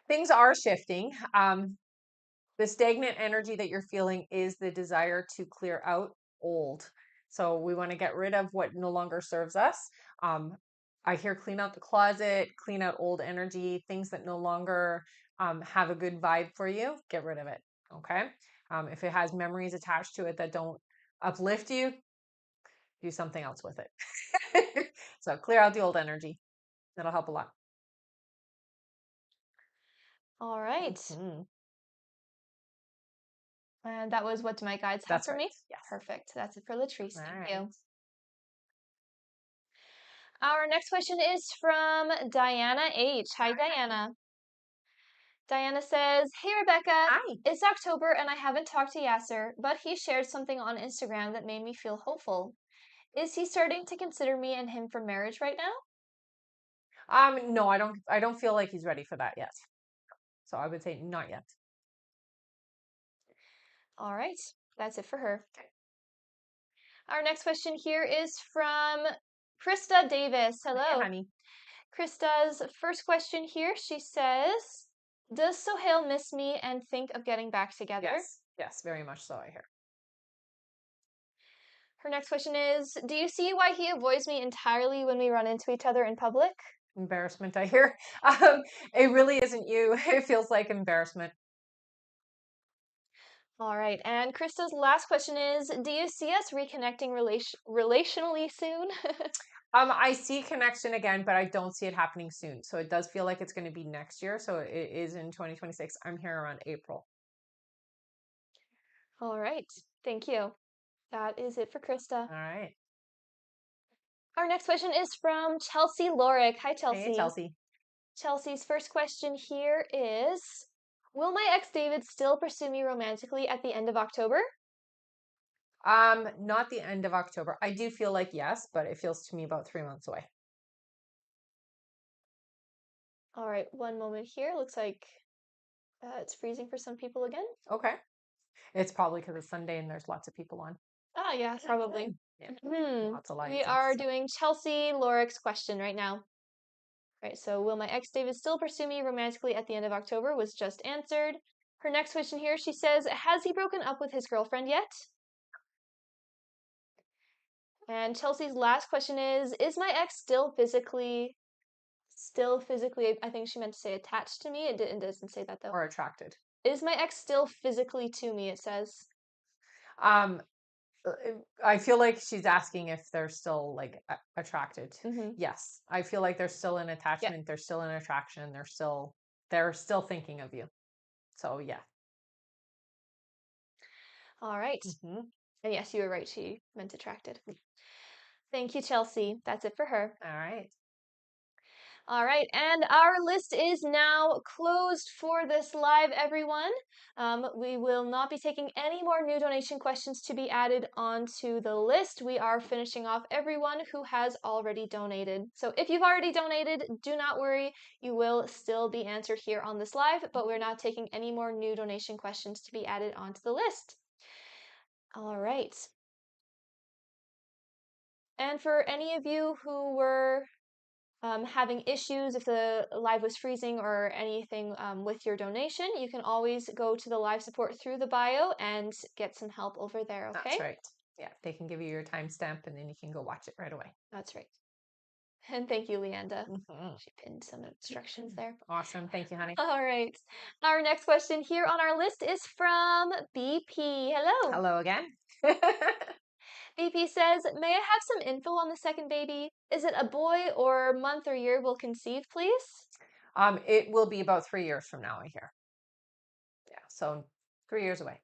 Things are shifting. The stagnant energy that you're feeling is the desire to clear out old. So we want to get rid of what no longer serves us. I hear clean out the closet, clean out old energy, things that no longer have a good vibe for you. Get rid of it. Okay. If it has memories attached to it that don't uplift you, do something else with it. So clear out the old energy. That'll help a lot. All right. And that was what do my guides have That's for right. me? Yes. Perfect. That's it for Latrice. All Thank right. you. Our next question is from Diana H. Hi, Diana. Diana says, hey, Rebecca. Hi. It's October and I haven't talked to Yasser, but he shared something on Instagram that made me feel hopeful. Is he starting to consider me and him for marriage right now? No, I don't feel like he's ready for that yet. So I would say not yet. All right. That's it for her. Okay. Our next question here is from Krista Davis. Hello. Hey, honey. Krista's first question here, she says, does Sohail miss me and think of getting back together? Yes. Yes, very much so, I hear. Her next question is, do you see why he avoids me entirely when we run into each other in public? Embarrassment, I hear. It really isn't you. It feels like embarrassment. All right. And Krista's last question is, do you see us reconnecting relationally soon? I see connection again, but I don't see it happening soon. So it does feel like it's going to be next year. So it is in 2026. I'm here around April. All right. Thank you. That is it for Krista. All right. Our next question is from Chelsea Lorick. Hi, Chelsea. Hey, Chelsea. Chelsea's first question here is, Will my ex David still pursue me romantically at the end of October? Not the end of October. I do feel like yes, but it feels to me about 3 months away. All right, one moment here. Looks like it's freezing for some people again. Okay. It's probably because it's Sunday and there's lots of people on. Ah, yeah, probably. Yeah. Lots of We lights and are stuff. doing Chelsea Lorik's question right now. Right, so will my ex David still pursue me romantically at the end of October was just answered. Her next question here, she says, has he broken up with his girlfriend yet? And Chelsea's last question is my ex still physically, I think she meant to say attached to me. It doesn't say that though. Or attracted. Is my ex still physically to me, it says. Um, I feel like she's asking if they're still like attracted. Mm-hmm. Yes, I feel like there's still an Yeah. attachment. There's still an attraction. They're still thinking of you. So yeah. All right. Hmm. And yes, you were right. She meant attracted. Thank you, Chelsea. That's it for her. All right. All right, and our list is now closed for this live, everyone. We will not be taking any more new donation questions to be added onto the list. We are finishing off everyone who has already donated. So if you've already donated, do not worry. You will still be answered here on this live, but we're not taking any more new donation questions to be added onto the list. All right. And for any of you who were having issues, if the live was freezing or anything with your donation, you can always go to the live support through the bio and get some help over there, okay? That's right. Yeah, they can give you your timestamp and then you can go watch it right away. That's right. And thank you, Leanda. Mm-hmm. She pinned some instructions there. Awesome. Thank you, honey. All right. Our next question here on our list is from BP. Hello. Hello again. BP says, may I have some info on the second baby? Is it a boy or month or year will conceive, please? It will be about 3 years from now, I hear. Yeah, so 3 years away.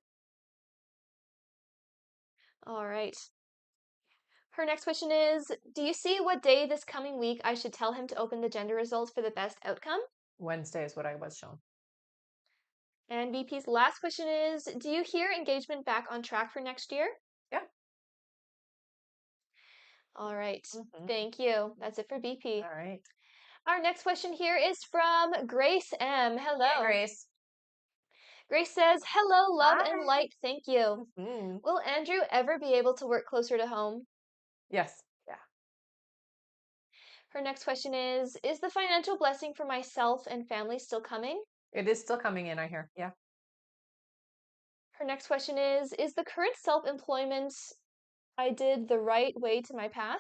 All right. Her next question is, do you see what day this coming week I should tell him to open the gender results for the best outcome? Wednesday is what I was shown. And VP's last question is, do you hear engagement back on track for next year? Yeah. All right. Mm-hmm. Thank you. That's it for BP. All right. Our next question here is from Grace M. Hello. Hey, Grace. Grace says, hello, love and Hi. light. Thank you. Mm-hmm. Will Andrew ever be able to work closer to home? Yes. Yeah. Her next question is the financial blessing for myself and family still coming? It is still coming in, I hear. Yeah. Her next question is the current self-employment I did the right way to my path?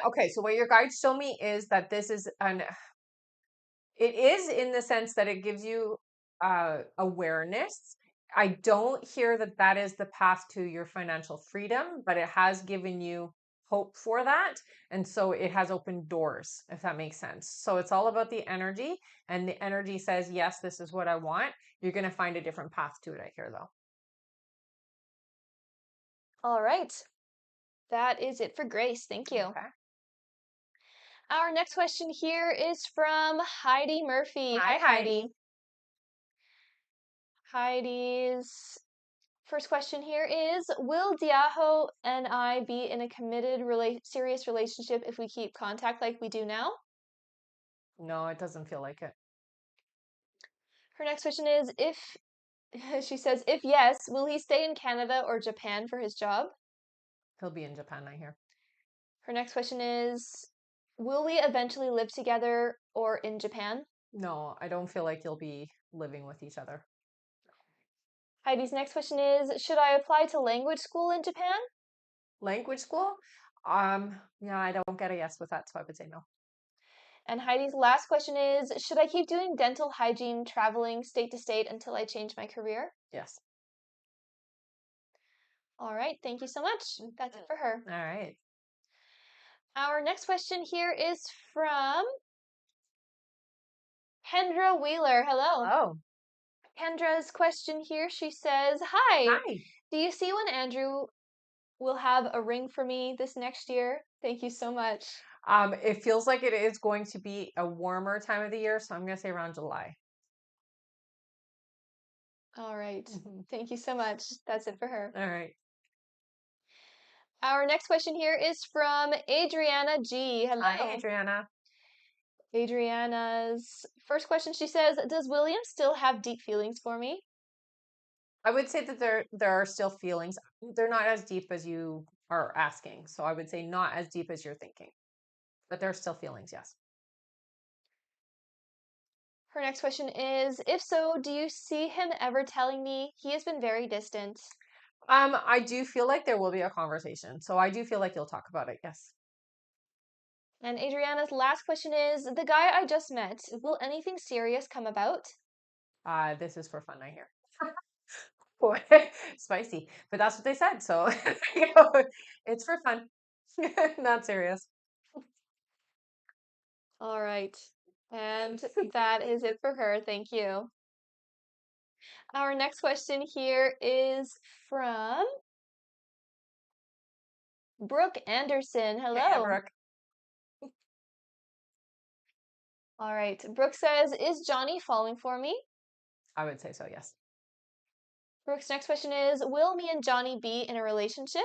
Okay, so what your guides show me is that it is in the sense that it gives you awareness. I don't hear that that is the path to your financial freedom, but it has given you hope for that. And so it has opened doors, if that makes sense. So it's all about the energy, and the energy says, yes, this is what I want. You're going to find a different path to it, I hear, though. All right. That is it for Grace. Thank you. Okay. Our next question here is from Heidi Murphy. Hi, Heidi. Heidi's first question here is, will Diaho and I be in a committed, serious relationship if we keep contact like we do now? No, it doesn't feel like it. Her next question is, she says, if yes, will he stay in Canada or Japan for his job? He'll be in Japan, I hear. Her next question is, will we eventually live together or in Japan? No, I don't feel like you'll be living with each other. Heidi's next question is, should I apply to language school in Japan? Language school? Yeah, I don't get a yes with that, so I would say no. And Heidi's last question is, should I keep doing dental hygiene traveling state to state until I change my career? Yes. All right, thank you so much. That's it for her. All right. Our next question here is from Kendra Wheeler. Hello. Oh, Kendra's question here, she says, hi, hi. do you see when Andrew will have a ring for me this next year? Thank you so much. It feels like it is going to be a warmer time of the year, so I'm going to say around July. All right. Mhm. Thank you so much. That's it for her. All right. Our next question here is from Adriana G. Hi, Hello. Adriana. Adriana's first question, she says, does William still have deep feelings for me? I would say that there are still feelings. They're not as deep as you are asking. So I would say not as deep as you're thinking. But there are still feelings, yes. Her next question is, if so, do you see him ever telling me? He has been very distant. I do feel like there will be a conversation. So I do feel like you'll talk about it, yes. And Adriana's last question is, the guy I just met, will anything serious come about? This is for fun, I hear. Spicy. But that's what they said. So you know, it's for fun. Not serious. All right. And that is it for her. Thank you. Our next question here is from Brooke Anderson. Hey, Hello. Brooke. All right. Brooke says, is Johnny falling for me? I would say so, yes. Brooke's next question is, will me and Johnny be in a relationship?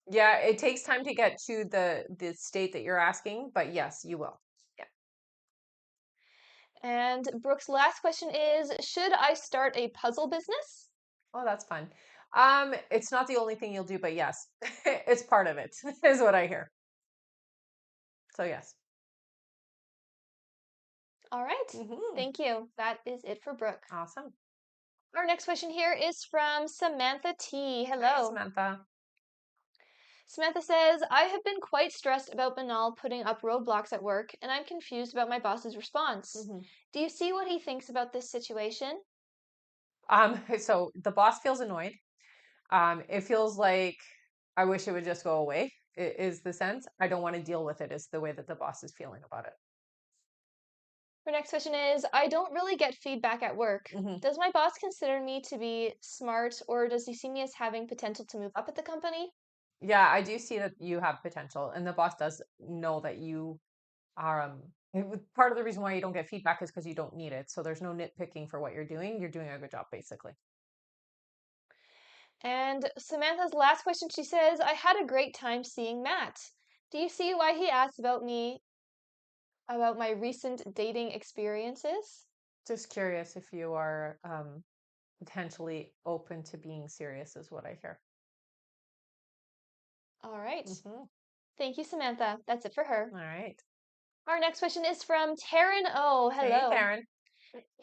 Yeah, it takes time to get to the state that you're asking, but yes, you will. Yeah. And Brooke's last question is, should I start a puzzle business? Oh, that's fun. It's not the only thing you'll do, but yes, it's part of it, is what I hear. So yes. All right. Hmm. Thank you. That is it for Brooke. Awesome. Our next question here is from Samantha T. Hi, Hello. Samantha. Samantha says, I have been quite stressed about Manal putting up roadblocks at work, and I'm confused about my boss's response. Hmm. Do you see what he thinks about this situation? So the boss feels annoyed. It feels like I wish it would just go away, is the sense. I don't want to deal with it, is the way that the boss is feeling about it. Her next question is, I don't really get feedback at work. Hmm. Does my boss consider me to be smart, or does he see me as having potential to move up at the company? Yeah, I do see that you have potential, and the boss does know that you are. Part of the reason why you don't get feedback is because you don't need it. So there's no nitpicking for what you're doing. You're doing a good job, basically. And Samantha's last question, she says, I had a great time seeing Matt. Do you see why he asked about me, about my recent dating experiences? Just curious if you are potentially open to being serious, is what I hear. All right. Hmm. Thank you, Samantha. That's it for her. All right. Our next question is from Taryn O. Hey, Hello. Karen.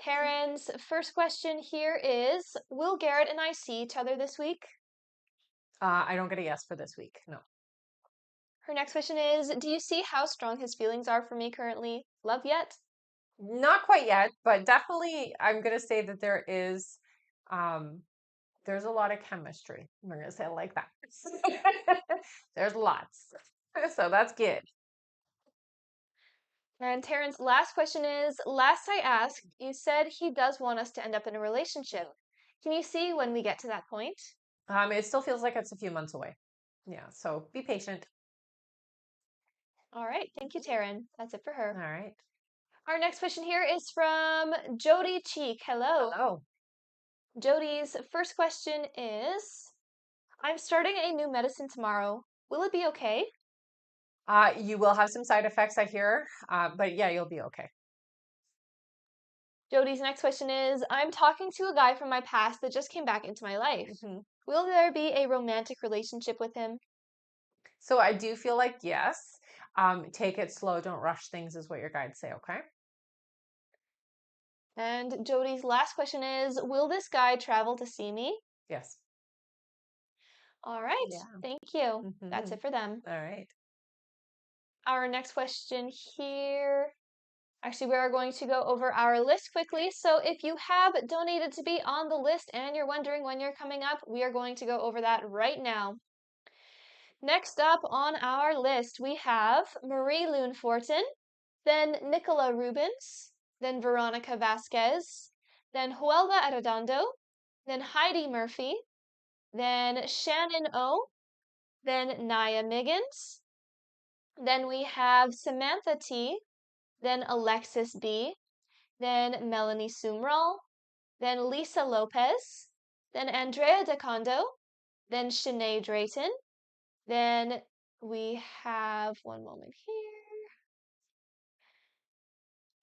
Taryn's first question here is, will Garrett and I see each other this week? I don't get a yes for this week. No. Her next question is, do you see how strong his feelings are for me currently? Love yet? Not quite yet, but definitely I'm gonna say that um there's a lot of chemistry. I'm gonna say it like that. There's lots. So that's good. And Taryn's last question is, last I asked, you said he does want us to end up in a relationship. Can you see when we get to that point? It still feels like it's a few months away. Yeah, so be patient. All right, thank you, Taryn. That's it for All her. right. Our next question here is from Jody Cheek. Hello. Hello. Jody's first question is, I'm starting a new medicine tomorrow. Will it be okay? You will have some side effects, I hear, but yeah, you'll be okay. Jody's next question is, I'm talking to a guy from my past that just came back into my life. Hmm. Will there be a romantic relationship with him? So I do feel like yes. Take it slow, don't rush things, is what your guides say. Okay. And Jody's last question is, will this guy travel to see me? Yes. All right, Yeah. thank you. That's Hmm. it for them. All right. Our next question here. Actually, we are going to go over our list quickly. So if you have donated to be on the list and you're wondering when you're coming up, we are going to go over that right now. Next up on our list, we have Marie Loon Fortin, then Nicola Rubens, then Veronica Vasquez, then Huelva Arredondo, then Heidi Murphy, then Shannon O, then Naya Miggins, then we have Samantha T, then Alexis B, then Melanie Sumrall, then Lisa Lopez, then Andrea DeCondo, then Shanae Drayton, then we have, one moment here,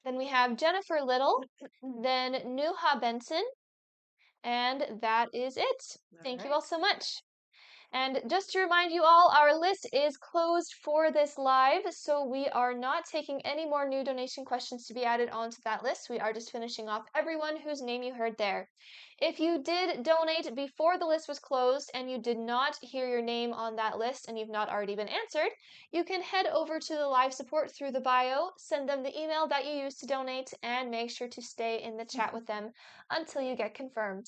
then we have Jennifer Little, then Nuha Benson, and that is it. Thank you all so much. And just to remind you all, our list is closed for this live, so we are not taking any more new donation questions to be added onto that list. We are just finishing off everyone whose name you heard there. If you did donate before the list was closed and you did not hear your name on that list and you've not already been answered, you can head over to the live support through the bio, send them the email that you used to donate, and make sure to stay in the chat with them until you get confirmed.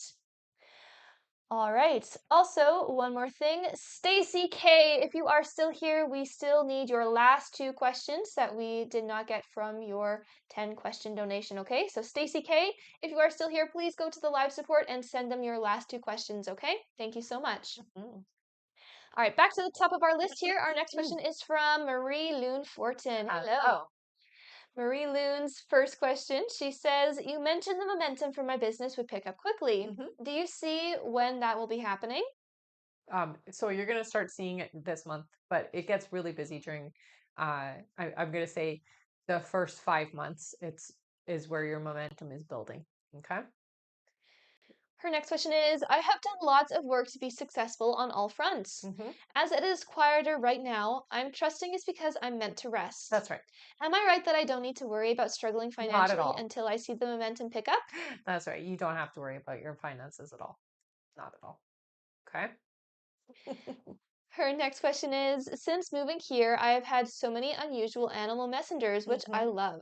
All right. Also, one more thing, Stacy K, if you are still here, we still need your last 2 questions that we did not get from your 10-question donation, okay? So Stacy K, if you are still here, please go to the live support and send them your last 2 questions, okay? Thank you so much. All right, back to the top of our list here. Our next question is from Marie Loon Fortin. Hello. Marie Loon's first question, she says, you mentioned the momentum for my business would pick up quickly. Do you see when that will be happening? So you're going to start seeing it this month, but it gets really busy during, I'm going to say the first 5 months, is where your momentum is building. Okay. Her next question is, I have done lots of work to be successful on all fronts. As it is quieter right now, I'm trusting it's because I'm meant to rest. That's right. Am I right that I don't need to worry about struggling Not at financially all. until I see the momentum pick up? That's right. You don't have to worry about your finances at all. Not at all. Okay. Her next question is, since moving here, I have had so many unusual animal messengers, which I love.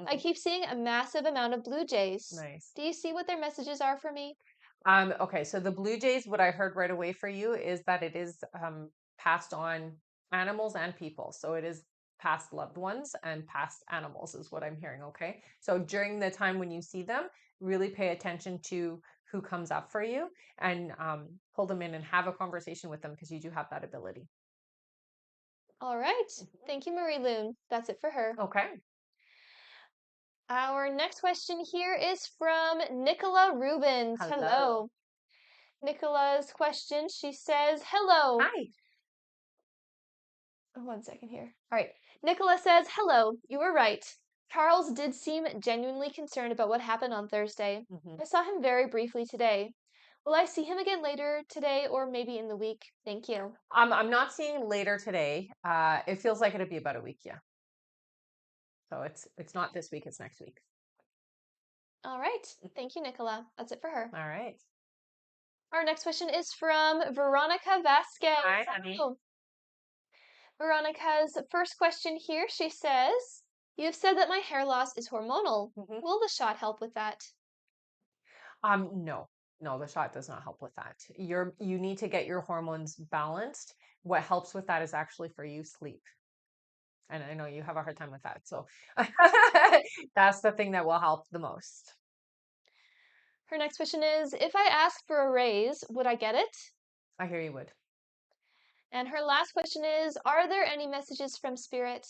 I keep seeing a massive amount of blue jays. Nice. Do you see what their messages are for me? Okay, so the blue jays, what I heard right away for you is that it is passed on animals and people. So it is past loved ones and past animals is what I'm hearing. Okay. So during the time when you see them, really pay attention to who comes up for you and pull them in and have a conversation with them because you do have that ability. All right. Thank you, Marie Loon. That's it for her. Okay. Our next question here is from Nicola Rubens. Hello. Nicola's question, she says, hello. Hi. Oh, 1 second here. All right. Nicola says, hello. You were right. Charles did seem genuinely concerned about what happened on Thursday. I saw him very briefly today. Will I see him again later today or maybe in the week? Thank you. I'm not seeing later today. It feels like it'll be about a week, yeah. So it's not this week, it's next week. All right. Thank you, Nicola. That's it for her. All right. Our next question is from Veronica Vasquez. Hi, honey. Veronica's first question here, she says, you've said that my hair loss is hormonal. Will the shot help with that? No. No, the shot does not help with that. You need to get your hormones balanced. What helps with that is actually for you sleep. And I know you have a hard time with that. So that's the thing that will help the most. Her next question is, if I ask for a raise, would I get it? I hear you would. And her last question is, are there any messages from Spirit?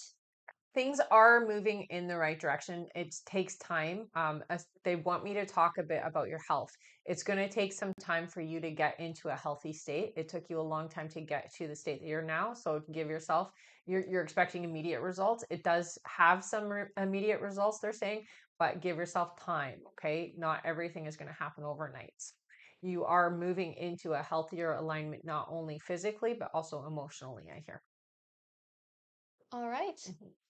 Things are moving in the right direction. It takes time. They want me to talk a bit about your health. It's going to take some time for you to get into a healthy state. It took you a long time to get to the state that you're now. So give yourself, you're expecting immediate results. It does have some immediate results, they're saying, but give yourself time. Okay. Not everything is going to happen overnight. You are moving into a healthier alignment, not only physically, but also emotionally, I hear. All right.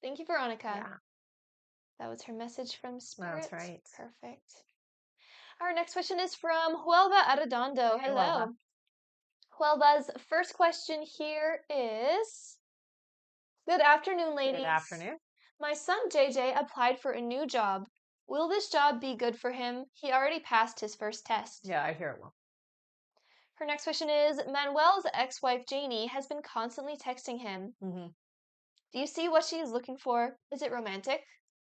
Thank you, Veronica. Yeah. That was her message from Spirit. That's right. Perfect. Our next question is from Huelva Arredondo. Hey, Hello. Huelva's first question here is, good afternoon, ladies. Good afternoon. My son JJ applied for a new job. Will this job be good for him? He already passed his first test. Yeah, I hear it will. Her next question is, Manuel's ex-wife Janie has been constantly texting him. Do you see what she is looking for? Is it romantic?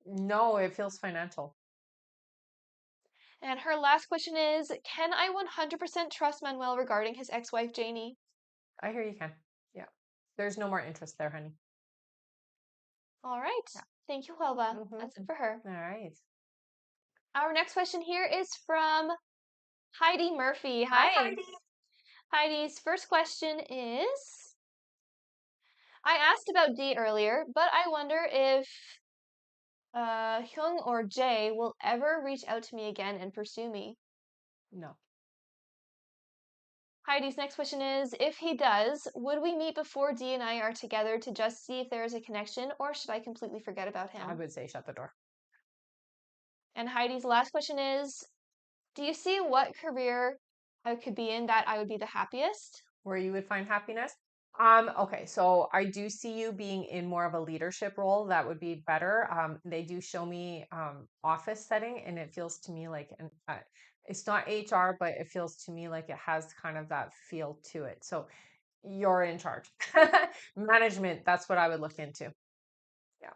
No, it feels financial. And her last question is, can I 100% trust Manuel regarding his ex-wife Janie? I hear you can. Yeah. There's no more interest there, honey. All right. Yeah. Thank you, Huelva. That's it for her. All right. Our next question here is from Heidi Murphy. Hi, Hi. Heidi. Heidi's first question is, I asked about D earlier, but I wonder if Hyung or Jay will ever reach out to me again and pursue me. No, Heidi's next question is, if he does, would we meet before D and I are together to just see if there is a connection, or should I completely forget about I him? would say shut the door. And Heidi's last question is, do you see what career I could be in that I would be the happiest? Where you would find happiness. Okay, so I do see you being in more of a leadership role. That would be better. They do show me office setting, and it feels to me like it's not HR, but it feels to me like it has kind of that feel to it. So you're in charge. Management, that's what I would look into. Yeah.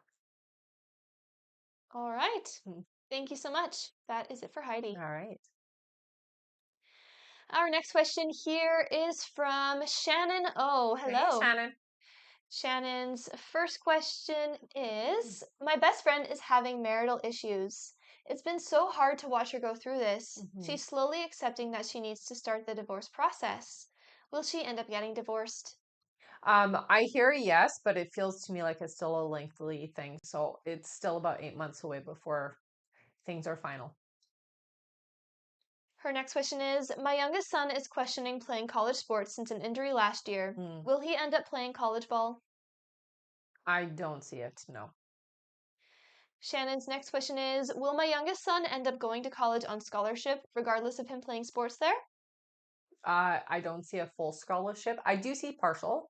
All right. Mm. Thank you so much. That is it for Heidi. All right. Our next question here is from Shannon O. Hey, Hello. Shannon. Shannon's first question is, my best friend is having marital issues. It's been so hard to watch her go through this. Mhm. She's slowly accepting that she needs to start the divorce process. Will she end up getting divorced? I hear a yes, but it feels to me like it's still a lengthy thing. So it's still about 8 months away before things are final. Her next question is, my youngest son is questioning playing college sports since an injury last year. Mm, Will he end up playing college ball? I don't see it. No. Shannon's next question is, will my youngest son end up going to college on scholarship, regardless of him playing sports there? I don't see a full scholarship. I do see partial.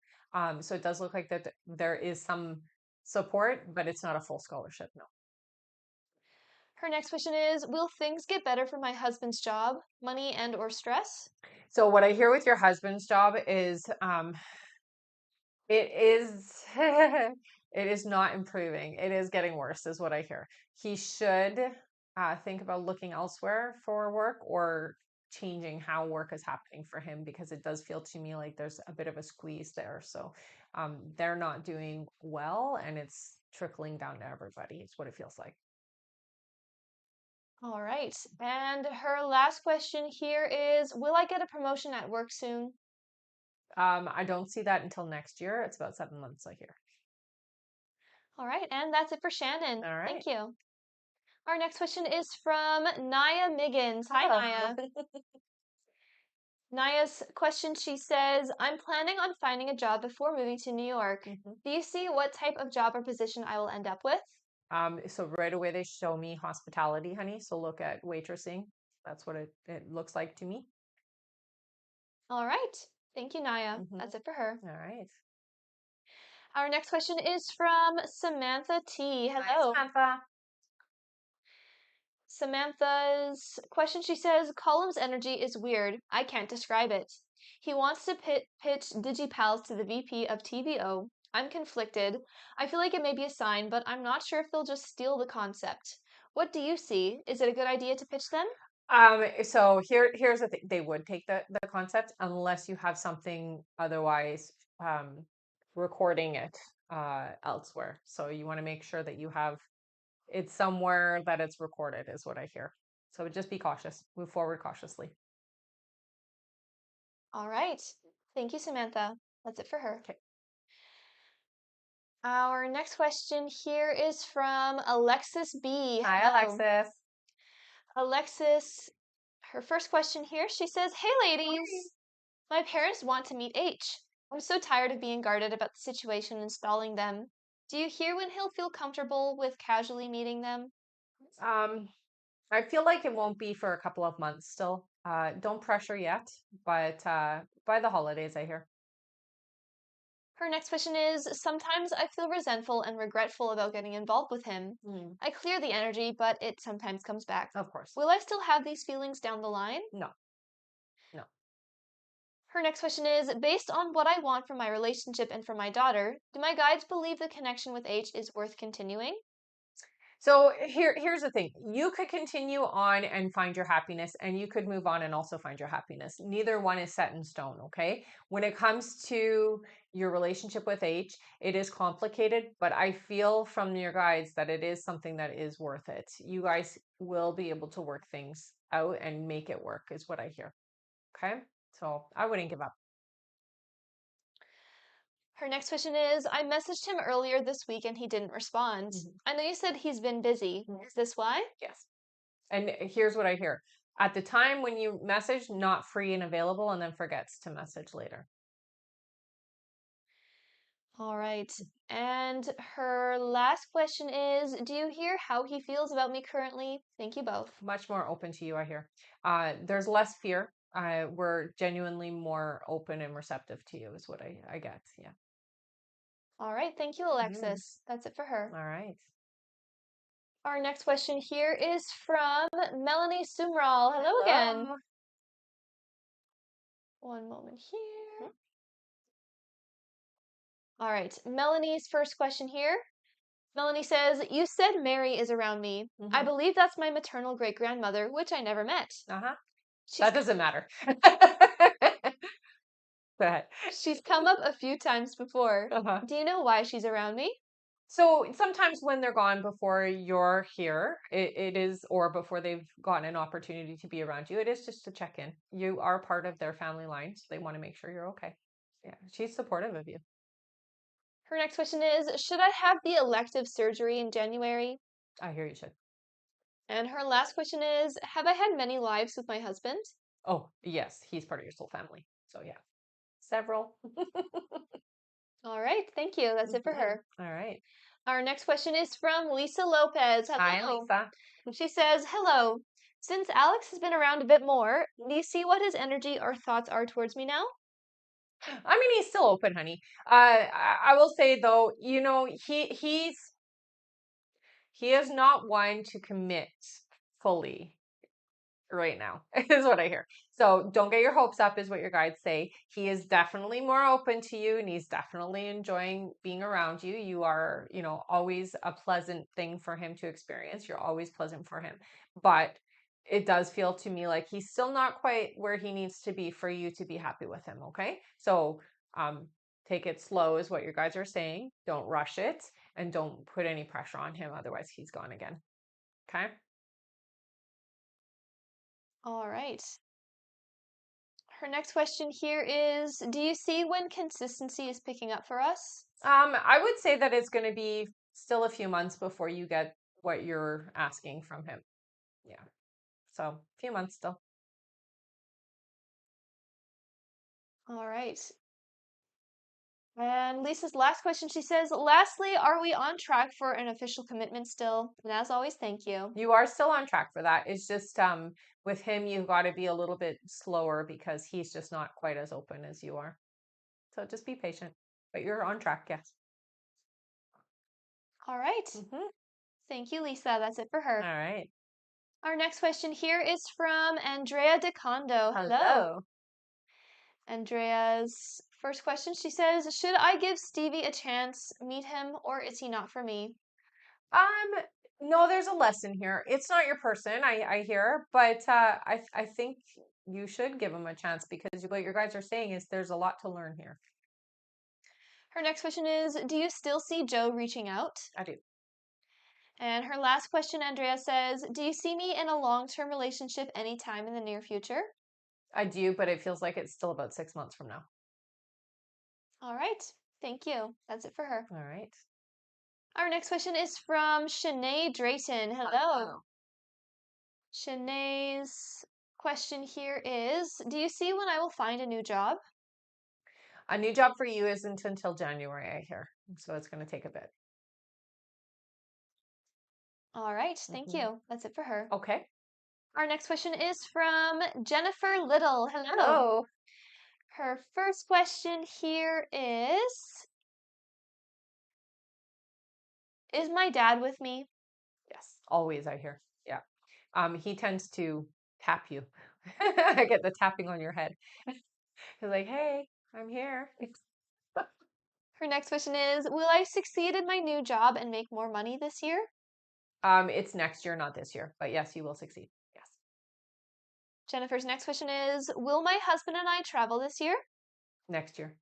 So it does look like that there is some support, but it's not a full scholarship. No. Her next question is, will things get better for my husband's job, money and or stress? So what I hear with your husband's job is it is it is not improving. It is getting worse, is what I hear. He should think about looking elsewhere for work or changing how work is happening for him because it does feel to me like there's a bit of a squeeze there. So they're not doing well and it's trickling down to everybody. It's what it feels like. All right. And her last question here is, will I get a promotion at work soon? I don't see that until next year. It's about 7 months, I hear. All right. And that's it for Shannon. All Thank right. you. Our next question is from Naya Miggins. Hi, Hello. Naya. Naya's question, she says, I'm planning on finding a job before moving to New York. Mhm. Do you see what type of job or position I will end up with? So right away they show me hospitality, honey. So look at waitressing. That's what it looks like to me. All right. Thank you, Naya. Hmm. That's it for her. All right. Our next question is from Samantha T. Hi, Hello. Samantha. Samantha's question, she says, Column's energy is weird. I can't describe it. He wants to pitch DigiPals to the VP of TVO. I'm conflicted. I feel like it may be a sign, but I'm not sure if they'll just steal the concept. What do you see? Is it a good idea to pitch them? So here's the thing. They would take the concept unless you have something otherwise recording it elsewhere. So you want to make sure that you have it somewhere that it's recorded is what I hear. So just be cautious. Move forward cautiously. All right. Thank you, Samantha. That's it for her. Okay. Our next question here is from Alexis B. Hi, Hello. Alexis. Alexis, her first question here, she says, hey, Hi. ladies. My parents want to meet H. I'm so tired of being guarded about the situation and stalling them. Do you hear when he'll feel comfortable with casually meeting them? Um, I feel like it won't be for a couple of months still. Don't pressure yet, but by the holidays, I hear. Her next question is, sometimes I feel resentful and regretful about getting involved with him. Mm, I clear the energy, but it sometimes comes back. of course. Will I still have these feelings down the line? No, no. Her next question is, based on what I want from my relationship and from my daughter, do my guides believe the connection with H is worth continuing? So here's the thing. You could continue on and find your happiness, and you could move on and also find your happiness. Neither one is set in stone, okay? When it comes to your relationship with H, it is complicated, but I feel from your guides that it is something that is worth it. You guys will be able to work things out and make it work, is what I hear. Okay? So I wouldn't give up. Her next question is, I messaged him earlier this week and he didn't respond. I know you said he's been busy. Is this why? Yes. And here's what I hear. At the time when you message, not free and available, and then forgets to message later. All right. And her last question is, do you hear how he feels about me currently? Thank you both. Much more open to you, I hear. There's less fear. We're genuinely more open and receptive to you, is what I get. Yeah. All right. Thank you, Alexis. That's it for her. All right. Our next question here is from Melanie Sumral. Hello again. One moment here. All right. Melanie's first question here. Melanie says, you said Mary is around me. I believe that's my maternal great-grandmother, which I never met. Uh-huh. She's, That doesn't matter. Go ahead. she's come up a few times before. Uh-huh. Do you know why she's around me? So sometimes when they're gone before you're here, it is, or before they've gotten an opportunity to be around you, it is just to check in. You are part of their family line, so they want to make sure you're okay. Yeah, she's supportive of you. Her next question is, should I have the elective surgery in January? I hear you should. And her last question is, have I had many lives with my husband? Oh, yes, he's part of your soul family. So yeah, several. All right, thank you. That's it for her. All right. Our next question is from Lisa Lopez. Hi, Hello. Lisa. She says, hello. Since Alex has been around a bit more, do you see what his energy or thoughts are towards me now? I mean, he's still open, honey. I will say though, you know, he is not one to commit fully right now, is what I hear. So don't get your hopes up, is what your guides say. He is definitely more open to you and he's definitely enjoying being around you. You are, you know, always a pleasant thing for him to experience. You're always pleasant for him. But it does feel to me like he's still not quite where he needs to be for you to be happy with him. Okay. So take it slow, is what your guys are saying. Don't rush it and don't put any pressure on him. Otherwise, he's gone again. Okay. All right. Her next question here is, do you see when consistency is picking up for us? I would say that it's going to be still a few months before you get what you're asking from him. Yeah. So, a few months still. All right. And Lisa's last question, she says, lastly, are we on track for an official commitment still? And as always, thank you. You are still on track for that. It's just with him you've got to be a little bit slower because he's just not quite as open as you are. So, just be patient. But you're on track, yes. All right. Thank you, Lisa. That's it for her. All right. Our next question here is from Andrea DeCondo. Hello. Andrea's first question, she says, should I give Stevie a chance, meet him, or is he not for me? No, there's a lesson here. It's not your person, I hear, but I think you should give him a chance because what your guys are saying is there's a lot to learn here. Her next question is, do you still see Joe reaching out? I do. And her last question, Andrea says, do you see me in a long-term relationship anytime in the near future? I do, but it feels like it's still about 6 months from now. All right. Thank you. That's it for her. All right. Our next question is from Shanae Drayton. Hello. Shanae's question here is, do you see when I will find a new job? A new job for you isn't until January, I hear. So it's going to take a bit. All right. Thank you. That's it for her. Okay. Our next question is from Jennifer Little. Hello. Hello. Her first question here is my dad with me? Yes, always, I hear. Yeah. He tends to tap you. I get the tapping on your head. He's like, hey, I'm here. Her next question is, will I succeed in my new job and make more money this year? It's next year, not this year. But yes, you will succeed. Yes. Jennifer's next question is, will my husband and I travel this year? Next year.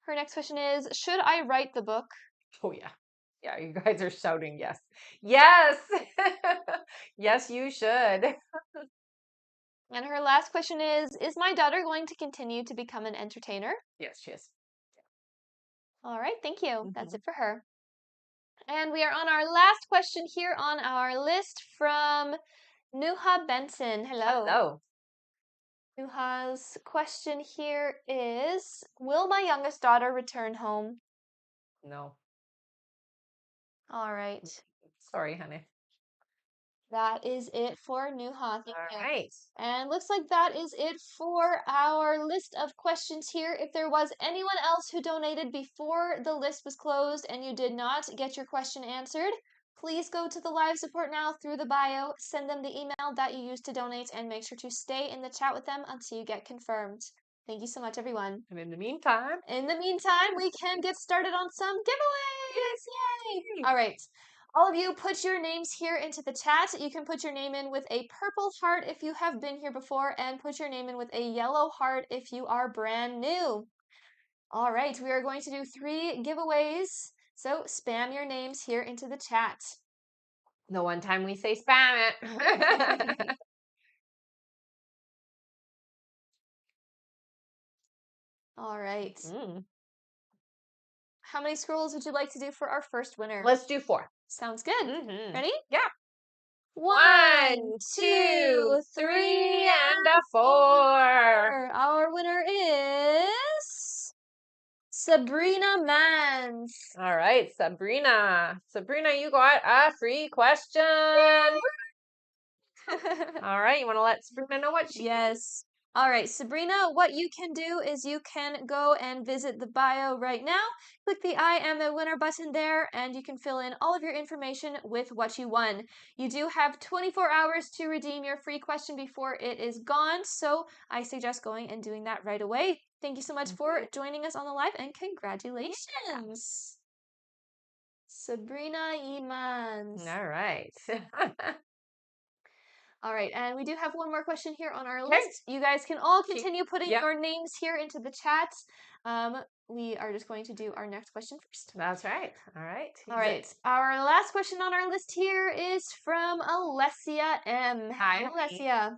Her next question is, should I write the book? Oh, yeah. Yeah, you guys are shouting yes. Yes! Yes, you should. And her last question is my daughter going to continue to become an entertainer? Yes, she is. All right, thank you. That's Mhm. it for her. And we are on our last question here on our list from Nuha Benson. Hello. Hello. Nuha's question here is, will my youngest daughter return home? No. All right. Sorry, honey. That is it for Nuha. Thank All you. right. And looks like that is it for our list of questions here. If there was anyone else who donated before the list was closed and you did not get your question answered, please go to the live support now through the bio, send them the email that you used to donate, and make sure to stay in the chat with them until you get confirmed. Thank you so much, everyone. And in the meantime, We can get started on some giveaways. Yay! All right. All of you, put your names here into the chat. You can put your name in with a purple heart if you have been here before, and put your name in with a yellow heart if you are brand new. All right, we are going to do 3 giveaways, so spam your names here into the chat. the one time we say spam it. All right. Mm. How many scrolls would you like to do for our first winner? Let's do 4. Sounds good. Mm-hmm. Ready? Yeah. 1, 2, 3, and a 4. Our winner is Sabrina Mans. All right, Sabrina. Sabrina, you got a free question. All right, you want to let Sabrina know what she... Yes. All right, Sabrina, what you can do is you can go and visit the bio right now. Click the I am a winner button there, and you can fill in all of your information with what you won. You do have 24 hours to redeem your free question before it is gone, so I suggest going and doing that right away. Thank you so much for joining us on the live, and congratulations. Sabrina Imans. All right. All right, and we do have one more question here on our list. You guys can all continue putting your names here into the chat. We are just going to do our next question first. That's right. All right. All right. Our last question on our list here is from Alessia M. Hi, Alessia.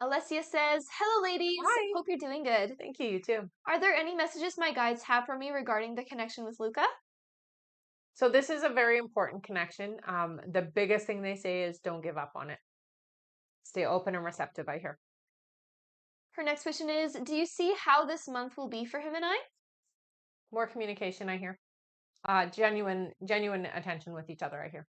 Alessia says, hello, ladies. Hi. Hope you're doing good. Thank you. You too. Are there any messages my guides have for me regarding the connection with Luca? So this is a very important connection. The biggest thing they say is don't give up on it. Stay open and receptive, I hear. Her next question is, do you see how this month will be for him and I? More communication, I hear. Genuine attention with each other, I hear.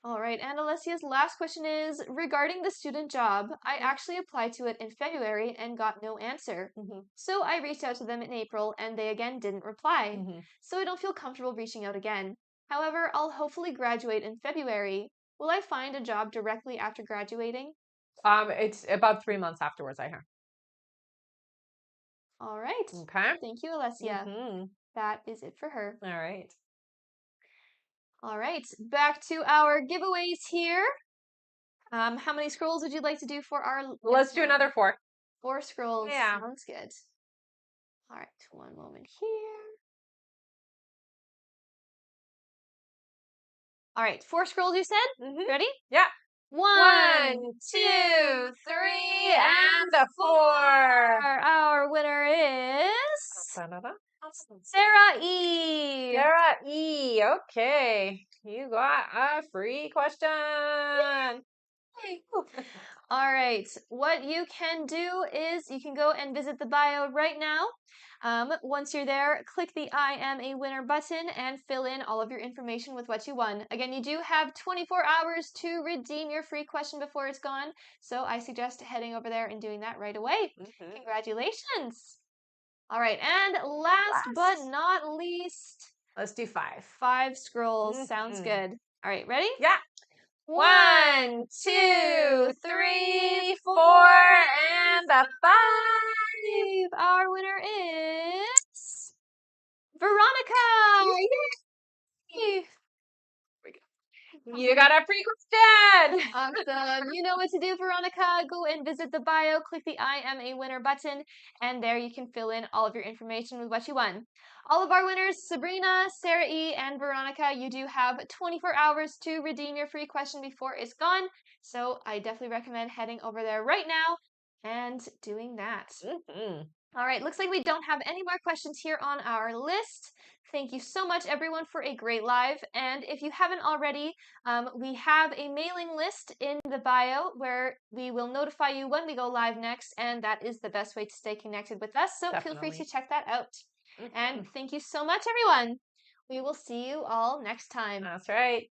All right, and Alessia's last question is, regarding the student job, I actually applied to it in February and got no answer. So I reached out to them in April and they again didn't reply. So I don't feel comfortable reaching out again. However, I'll hopefully graduate in February. Will I find a job directly after graduating? It's about 3 months afterwards, I hear. All right. Okay. Thank you, Alessia. That is it for her. All right. All right, back to our giveaways here. How many scrolls would you like to do for our... Let's do another 4. 4 scrolls. Yeah. Sounds good. All right, one moment here. All right, 4 scrolls you said? Ready? Yeah. 1, 2, 3, and a 4. Our winner is Sarah E. Sarah E. Okay. You got a free question. All right. What you can do is you can go and visit the bio right now. Once you're there, click the I am a winner button and fill in all of your information with what you won. Again, you do have 24 hours to redeem your free question before it's gone. So I suggest heading over there and doing that right away. Congratulations. All right. And last but not least, let's do 5. 5 scrolls. Sounds good. All right. Ready? Yeah. 1, 2, 3, 4, and a 5. Our winner is Veronica. Yay! You got a free question! Awesome. You know what to do, Veronica. Go and visit the bio, click the I am a winner button, and there you can fill in all of your information with what you won. All of our winners, Sabrina, Sarah E, and Veronica, you do have 24 hours to redeem your free question before it's gone. So I definitely recommend heading over there right now and doing that. All right, looks like we don't have any more questions here on our list. Thank you so much, everyone, for a great live. And if you haven't already, we have a mailing list in the bio where we will notify you when we go live next, and that is the best way to stay connected with us. So feel free to check that out. And thank you so much, everyone. We will see you all next time. That's right.